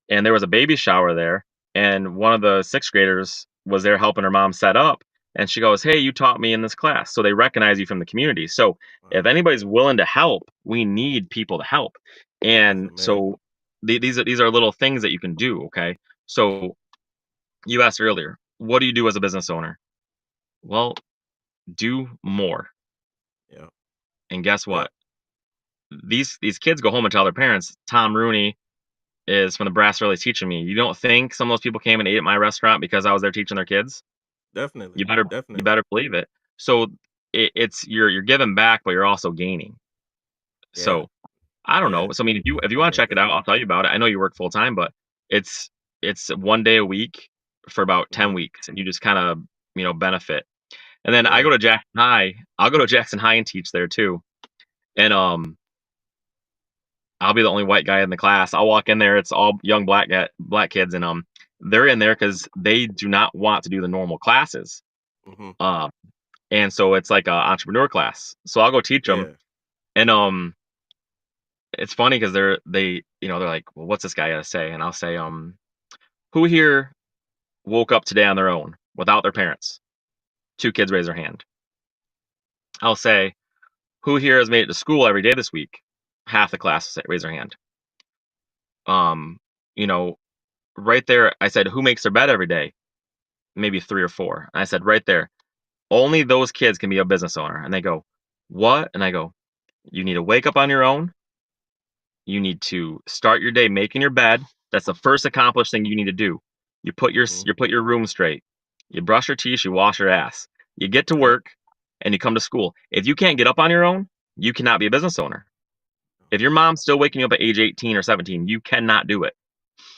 and there was a baby shower there, and one of the sixth graders was there helping her mom set up, and she goes, "Hey, you taught me in this class." So they recognize you from the community. So if Wow. anybody's willing to help, we need people to help. That's And amazing. so these are little things that you can do. Okay, so you asked earlier, what do you do as a business owner? Well, do more. Yeah. And guess Yep. what? These kids go home and tell their parents, Tom Rooney is from the brass really teaching me. You don't think some of those people came and ate at my restaurant because I was there teaching their kids? Definitely, You definitely. better believe it. So it's you're giving back, but you're also gaining. Yeah, So I don't yeah. know. So I mean, if you I want to get check it that. out, I'll tell you about it. I know you work full time, but it's it's 1 day a week for about 10 Hmm. weeks, and you just kind of benefit. And then I go Yeah. to Jackson High. I'll go to Jackson High and teach there too. And I'll be the only white guy in the class. I'll walk in there. It's all young black kids, and they're in there because they do not want to do the normal classes. Hmm. Uh, and so it's like a entrepreneur class. So I'll go teach them, Yeah. and it's funny because they're like, well, what's this guy got to say? And I'll say, who here woke up today on their own without their parents? 2 kids raise their hand. I'll say, who here has made it to school every day this week? Half the class will raise their hand. Um, you know, right there, I said, who makes their bed every day? Maybe 3 or 4. And I said, right there, only those kids can be a business owner. And they go, what? And I go, you need to wake up on your own. You need to start your day making your bed. That's the first accomplished thing you need to do. Hmm. You put your room straight. You brush your teeth, you wash your ass. You get to Yep. work and you come to school. If you can't get up on your own, you cannot be a business owner. If your mom's still waking you up at age 18 or 17, you cannot do it.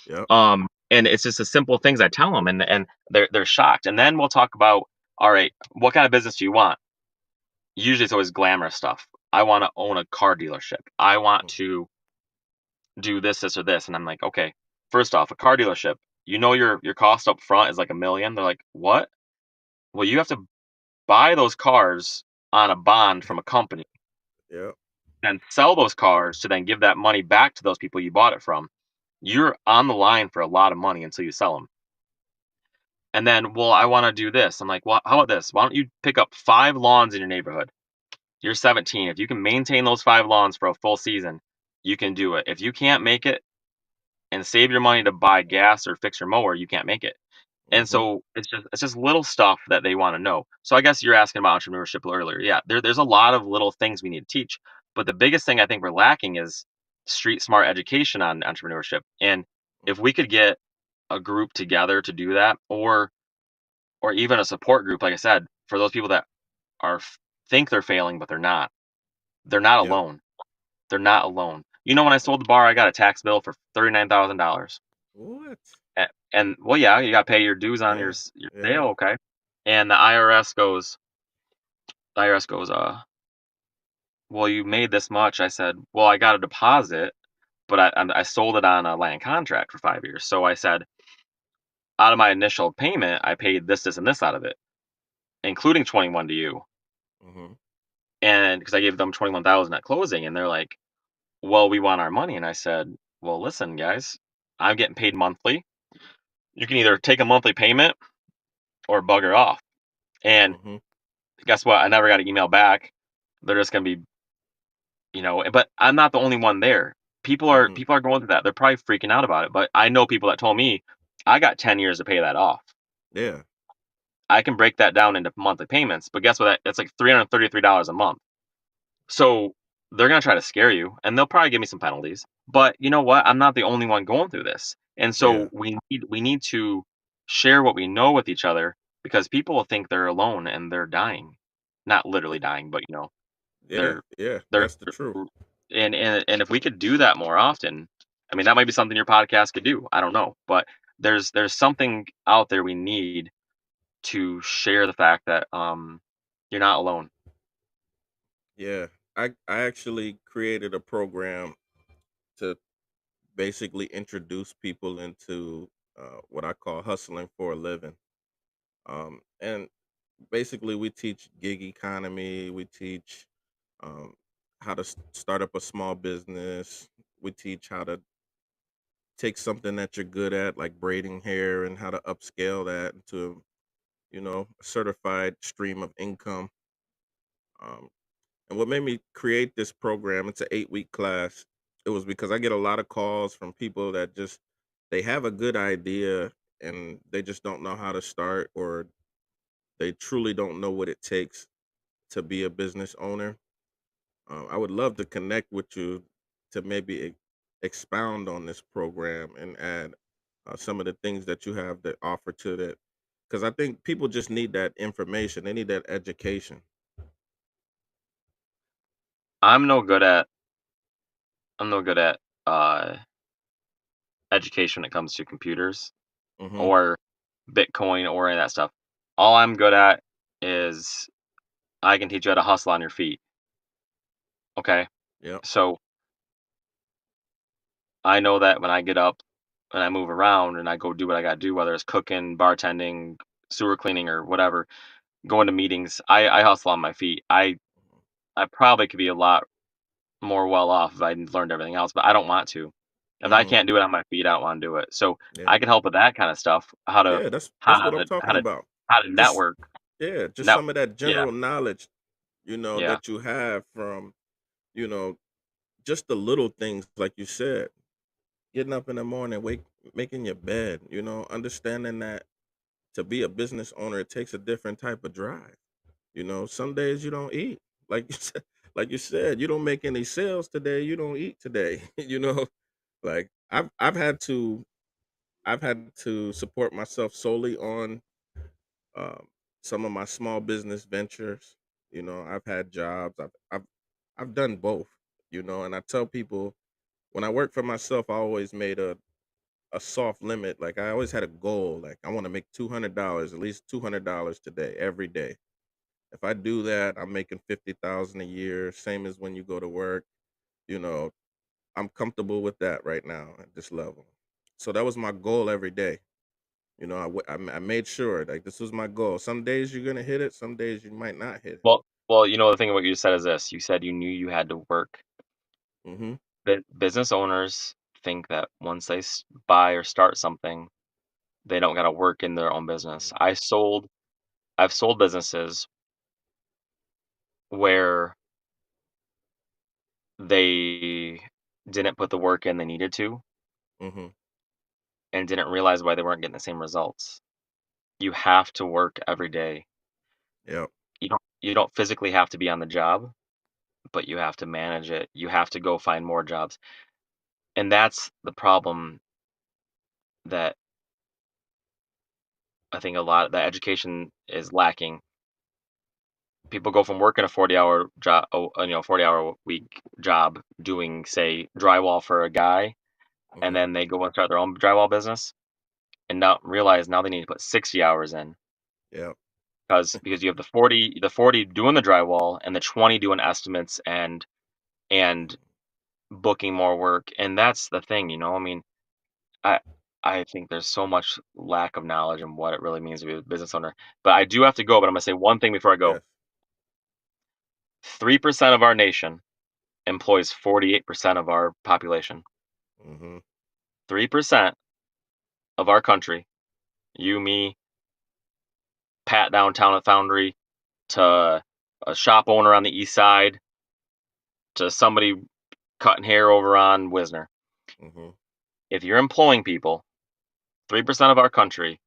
Yep. And it's just the simple things I tell them, and they're shocked. And then we'll talk about, all right, what kind of business do you want? Usually it's always glamorous stuff. I want to own a car dealership. I want Mm. to do this, or this. And I'm like, okay, first off, a car dealership, your cost up front is like 1 million. They're like, what? Well, you have to buy those cars on a bond from a company, Yep. then sell those cars to then give that money back to those people you bought it from. You're on the line for a lot of money until you sell them. And then, well, I want to do this. I'm like, well, how about this? Why don't you pick up 5 lawns in your neighborhood? You're 17. If you can maintain those 5 lawns for a full season, you can do it. If you can't make it and save your money to buy gas or fix your mower, you can't make it. And Hmm. so it's just little stuff that they want to know. So I guess you're asking about entrepreneurship earlier. Yeah, there's a lot of little things we need to teach. But the biggest thing I think we're lacking is street smart education on entrepreneurship. And if we could get a group together to do that, or even a support group, like I said, for those people that are think they're failing, but they're not. They're not Yep. alone. They're not alone. When I sold the bar, I got a tax bill for $39,000. What? And well, yeah, you got to pay your dues on Yeah. your sale, Yeah. okay? And the IRS goes, well, you made this much. I said, well, I got a deposit, but I sold it on a land contract for 5 years. So I said, out of my initial payment, I paid this, this, and this out of it, including 21 to you. Hmm. And because I gave them 21,000 at closing, and they're like, well, we want our money. And I said, well, listen, guys, I'm getting paid monthly. You can either take a monthly payment or bugger off. And Hmm. guess what? I never got an email back. They're just gonna be, but I'm not the only one there. Hmm. People are going through that. They're probably freaking out about it. But I know people that told me I got 10 years to pay that off. Yeah. I can break that down into monthly payments, but guess what? That's like $333 a month. So they're gonna try to scare you, and they'll probably give me some penalties. But you know what? I'm not the only one going through this, and so Yeah. we need to share what we know with each other, because people will think they're alone and they're dying, not literally dying, but Yeah. they're Yeah. they're That's the truth. and if we could do that more often, I mean, that might be something your podcast could do. I don't know, but there's something out there we need to share the fact that you're not alone. Yeah. I actually created a program to basically introduce people into what I call hustling for a living. And basically, we teach gig economy. We teach um, how to start up a small business. We teach how to take something that you're good at, like braiding hair, and how to upscale that into a certified stream of income. Um, and what made me create this program, it's an 8-week class. It was because I get a lot of calls from people that just they have a good idea and they just don't know how to start, or they truly don't know what it takes to be a business owner. I would love to connect with you to maybe expound on this program and add some of the things that you have to offer to that? Because I think people just need that information. They need that education. I'm no good at I'm no good at uh education when it comes to computers Mm-hmm. or Bitcoin or any of that stuff. All I'm good at is I can teach you how to hustle on your feet. Okay. Yep. So I know that when I get up and I move around and I go do what I got to do, whether it's cooking, bartending, sewer cleaning, or whatever, going to meetings, I hustle on my feet. I probably could be a lot more well off if I learned everything else, but I don't want to. If I Mm-hmm. can't do it on my feet, I don't want to do it. So Yeah. I can help with that kind of stuff. Yeah. That's How what I'm to how talking to about. how to Just network. yeah, just Net some of that Yeah, general knowledge, yeah. that you have from, you know, just the little things like you said, getting up in the morning, making your bed, understanding that to be a business owner, it takes a different type of drive. Some days you don't eat. Like you said, you don't make any sales today, you don't eat today. Like I've had to support myself solely on um, some of my small business ventures. I've had jobs. I've done both. And I tell people when I work for myself, I always made a soft limit. Like I always had a goal. Like I want to make $200, at least $200 today, every day. If I do that, I'm making 50,000 a year. Same as when you go to work. You know, I'm comfortable with that right now at this level. So that was my goal every day. I made sure like this was my goal. Some days you're gonna hit it. Some days you might not hit it. Well, the thing what you said is this. You said you knew you had to work. Mm-hmm. Business owners think that once they buy or start something, they don't got to work in their own business. I've sold businesses where they didn't put the work in they needed to Mm-hmm. and didn't realize why they weren't getting the same results. You have to work every day. Yep. You don't physically have to be on the job, but you have to manage it. You have to go find more jobs. And that's the problem that I think a lot that education is lacking. People go from working a 40-hour job, 40-hour week job doing, say, drywall for a guy, and Mm-hmm. then they go and start their own drywall business and not realize now they need to put 60 hours in Yep. because you have the 40 doing the drywall and the 20 doing estimates and booking more work. And that's the thing, I mean, I I think there's so much lack of knowledge in what it really means to be a business owner. But I do have to go, but I'm gonna say one thing before I go. Yes. 3% of our nation employs 48% of our population. Mm-hmm. 3% of our country, you, me, Pat downtown at Foundry, to a shop owner on the east side, to somebody cutting hair over on Wisner. Mm-hmm. If you're employing people, 3% of our country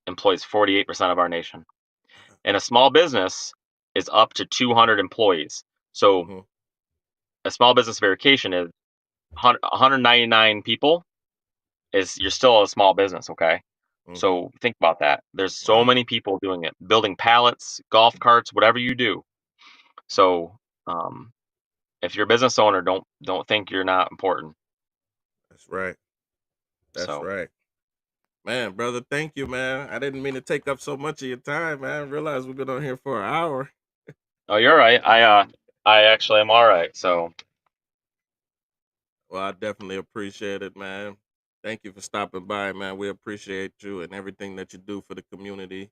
employs 48% of our nation. And a small business is up to 200 employees. So Mm-hmm. a small business verification is 199 people is you're still a small business, okay? Mm-hmm. So think about that. There's so Wow. many people doing it, building pallets, golf carts, whatever you do. So um, if you're a business owner, don't think you're not important. That's right. That's So right. Man, brother, thank you, man. I didn't mean to take up so much of your time, man. I realized we've been on here for an hour. oh, you're all right. I actually am all right. So Well, I definitely appreciate it, man. Thank you for stopping by, man. We appreciate you and everything that you do for the community.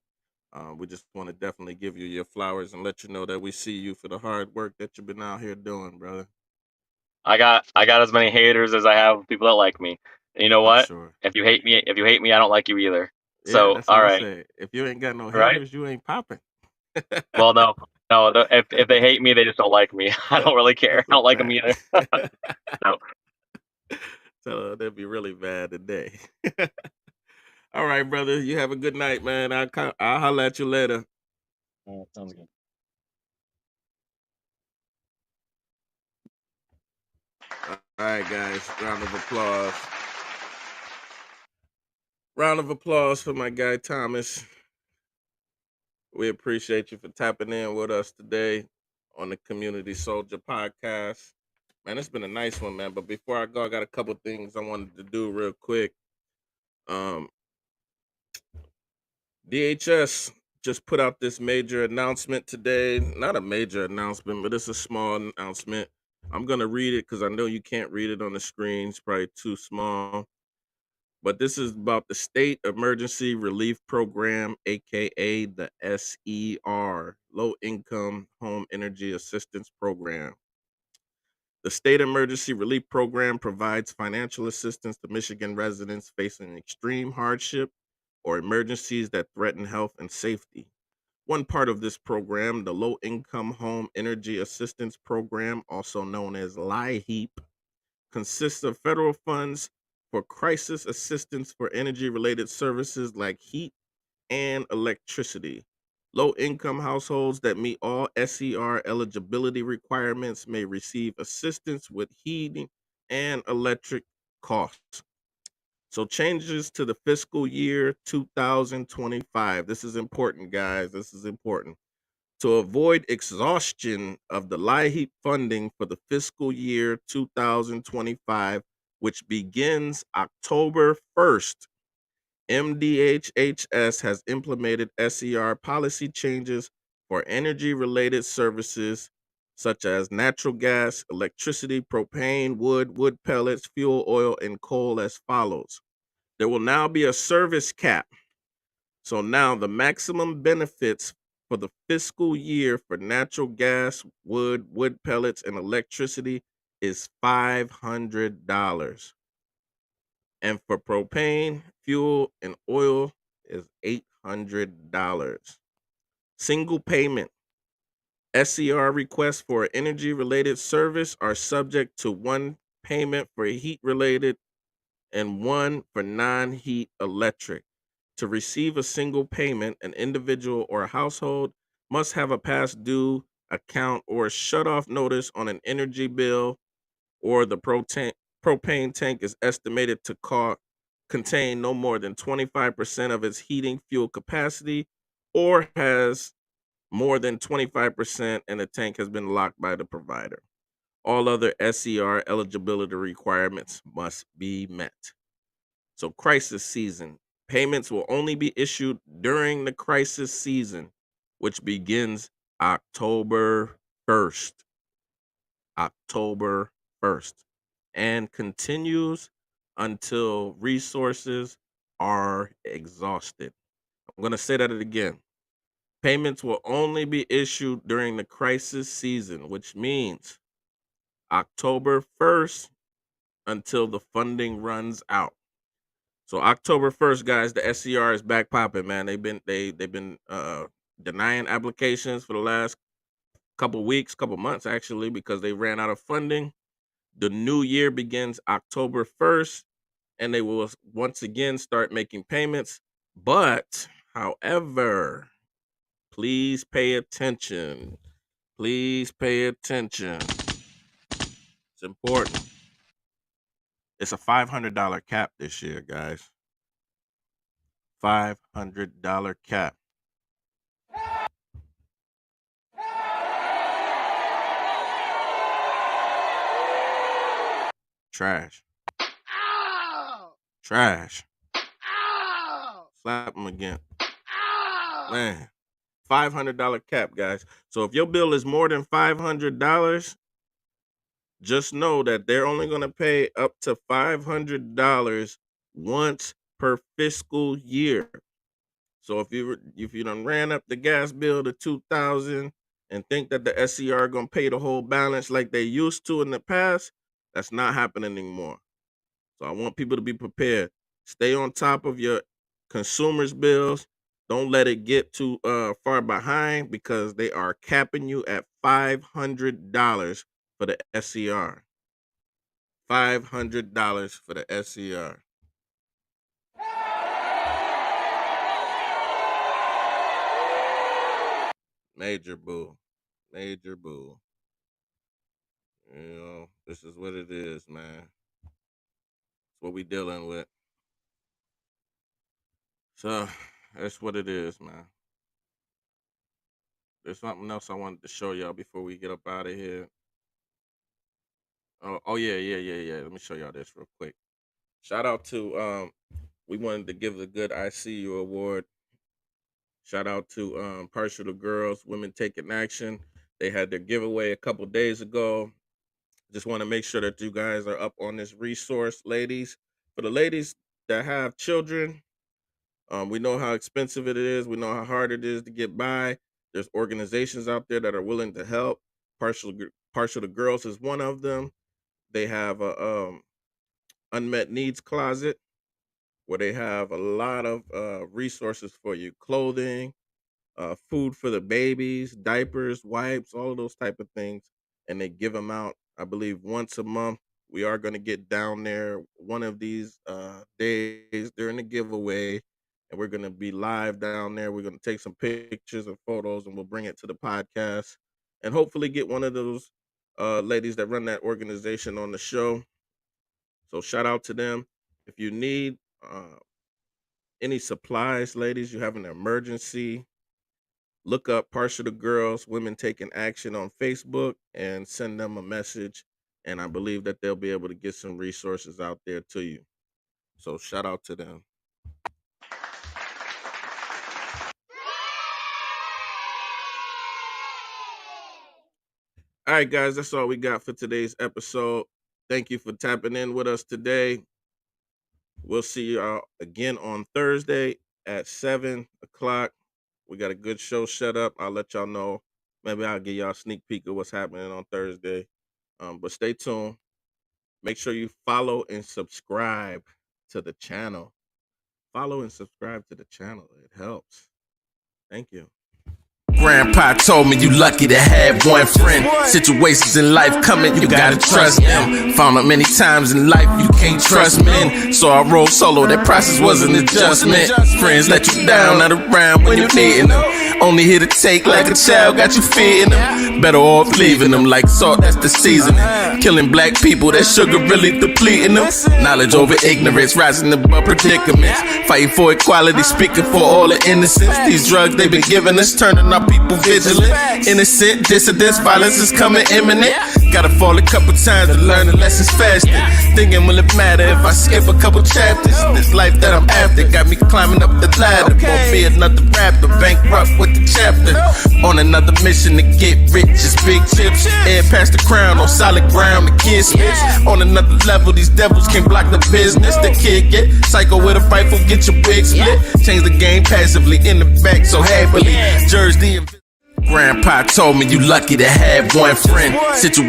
We just want to definitely give you your flowers and let you know that we see you for the hard work that you've been out here doing, brother. I got as many haters as I have people that like me. And you know I'm what? sure. If you hate me, I don't like you either. Yeah, So that's what all I right, say. If you ain't got no right? haters, you ain't popping. Well, no, no. If they hate me, they just don't like me. I don't really care. That's I a don't like them fact. either. So So that'd be really bad today. All right, brother. You have a good night, man. I'll holler at you later. sounds good. All right. All right, guys. Round of applause. Round of applause for my guy Thomas. We appreciate you for tapping in with us today on the Community Soldier Podcast. Man, it's been a nice one, man. But before I go, I got a couple things I wanted to do real quick. Um, DHS just put out this major announcement today. Not a major announcement, but it's a small announcement. I'm gonna read it because I know you can't read it on the screen. It's probably too small. But this is about the State Emergency Relief Program, aka the SER, Low Income Home Energy Assistance Program. The State Emergency Relief Program provides financial assistance to Michigan residents facing extreme hardship or emergencies that threaten health and safety. One part of this program, the Low Income Home Energy Assistance Program, also known as LIHEAP, consists of federal funds for crisis assistance for energy related services like heat and electricity. Low income households that meet all SER eligibility requirements may receive assistance with heating and electric costs. So, changes to the fiscal year 2025. This is important, guys. This is important. To avoid exhaustion of the LIHEAP funding for the fiscal year 2025, which begins October 1st, MDHHS has implemented SER policy changes for energy related services such as natural gas, electricity, propane, wood pellets, fuel oil, and coal as follows. There will now be a service cap. So now the maximum benefits for the fiscal year for natural gas, wood pellets, and electricity is $500. And for propane, fuel, and oil is $800. Single payment. SCR requests for energy related service are subject to one payment for heat related and one for non heat electric. To receive a single payment, an individual or a household must have a past due account or shut off notice on an energy bill, or the propane tank is estimated to contain no more than 25% of its heating fuel capacity, or has more than 25% and the tank has been locked by the provider. All other SCR eligibility requirements must be met. So, crisis season. Payments will only be issued during the crisis season, which begins October 1st. October 1st. And continues until resources are exhausted. I'm going to say that again. Payments will only be issued during the crisis season, which means October 1st until the funding runs out. So October 1st, guys, the SCR is back popping, man. They've been denying applications for the last couple weeks, couple months actually, because they ran out of funding. The new year begins October 1st, and they will once again start making payments. But, however, please pay attention. Please pay attention. It's important. It's a $500 cap this year, guys. $500 cap. Trash. Ow! Trash. Ow! Slap them again. Ow! Man, $500 cap, guys. So if your bill is more than $500, just know that they're only going to pay up to $500 once per fiscal year. So if you done ran up the gas bill to 2,000 and think that the SCR going to pay the whole balance like they used to in the past, that's not happening anymore. So I want people to be prepared. Stay on top of your consumers' bills. Don't let it get too far behind, because they are capping you at $500 for the SCR. $500 for the SCR. Major boo. Major boo. This is what it is, man. It's what we dealing with. So that's what it is, man. There's something else I wanted to show y'all before we get up out of here. Oh yeah. Let me show y'all this real quick. Shout out to we wanted to give the Good I See You award. Shout out to Partial to Girls, Women Taking Action. They had their giveaway a couple days ago. Just want to make sure that you guys are up on this resource, ladies. For the ladies that have children, we know how expensive it is. We know how hard it is to get by. There's organizations out there that are willing to help. Partial to Girls is one of them. They have a unmet needs closet where they have a lot of resources for you: clothing, food for the babies, diapers, wipes, all of those type of things. And they give them out, I believe, once a month. We are going to get down there one of these days during the giveaway, and we're going to be live down there. We're going to take some pictures and photos, and we'll bring it to the podcast, and hopefully get one of those ladies that run that organization on the show. So shout out to them. If you need any supplies, ladies, you have an emergency, look up Partial to Girls, Women Taking Action on Facebook and send them a message. And I believe that they'll be able to get some resources out there to you. So shout out to them. All right, guys, that's all we got for today's episode. Thank you for tapping in with us today. We'll see you all again on Thursday at 7 o'clock. We got a good show set up. I'll let y'all know. Maybe I'll give y'all a sneak peek of what's happening on Thursday. But stay tuned. Make sure you follow and subscribe to the channel. Follow and subscribe to the channel. It helps. Thank you. Grandpa told me you lucky to have one friend. Situations in life coming, you gotta trust them. Found out many times in life you can't trust men. So I rolled solo, that process was an adjustment. Friends let you down, not around when you're needing them. Only here to take like a child, got you feeding them. Better off leaving them like salt, that's the seasoning. Killing black people, that sugar really depleting them. Knowledge over ignorance, rising above predicaments. Fighting for equality, speaking for all the innocents. These drugs they been giving us, turning our people vigilant. Innocent dissidents, violence is coming imminent. Gotta fall a couple times to learn the lessons faster. Thinking will it matter if I skip a couple chapters? This life that I'm after got me climbing up the ladder. Won't be another rapper, bankrupt with the chapter. On another mission to get rich, it's big chips. And past the crown on solid ground, the kid spits. On another level, these devils can't block the business. The kid get psycho with a rifle, get your wig split. Change the game passively in the back, so happily. Jersey. Grandpa told me you lucky to have one friend.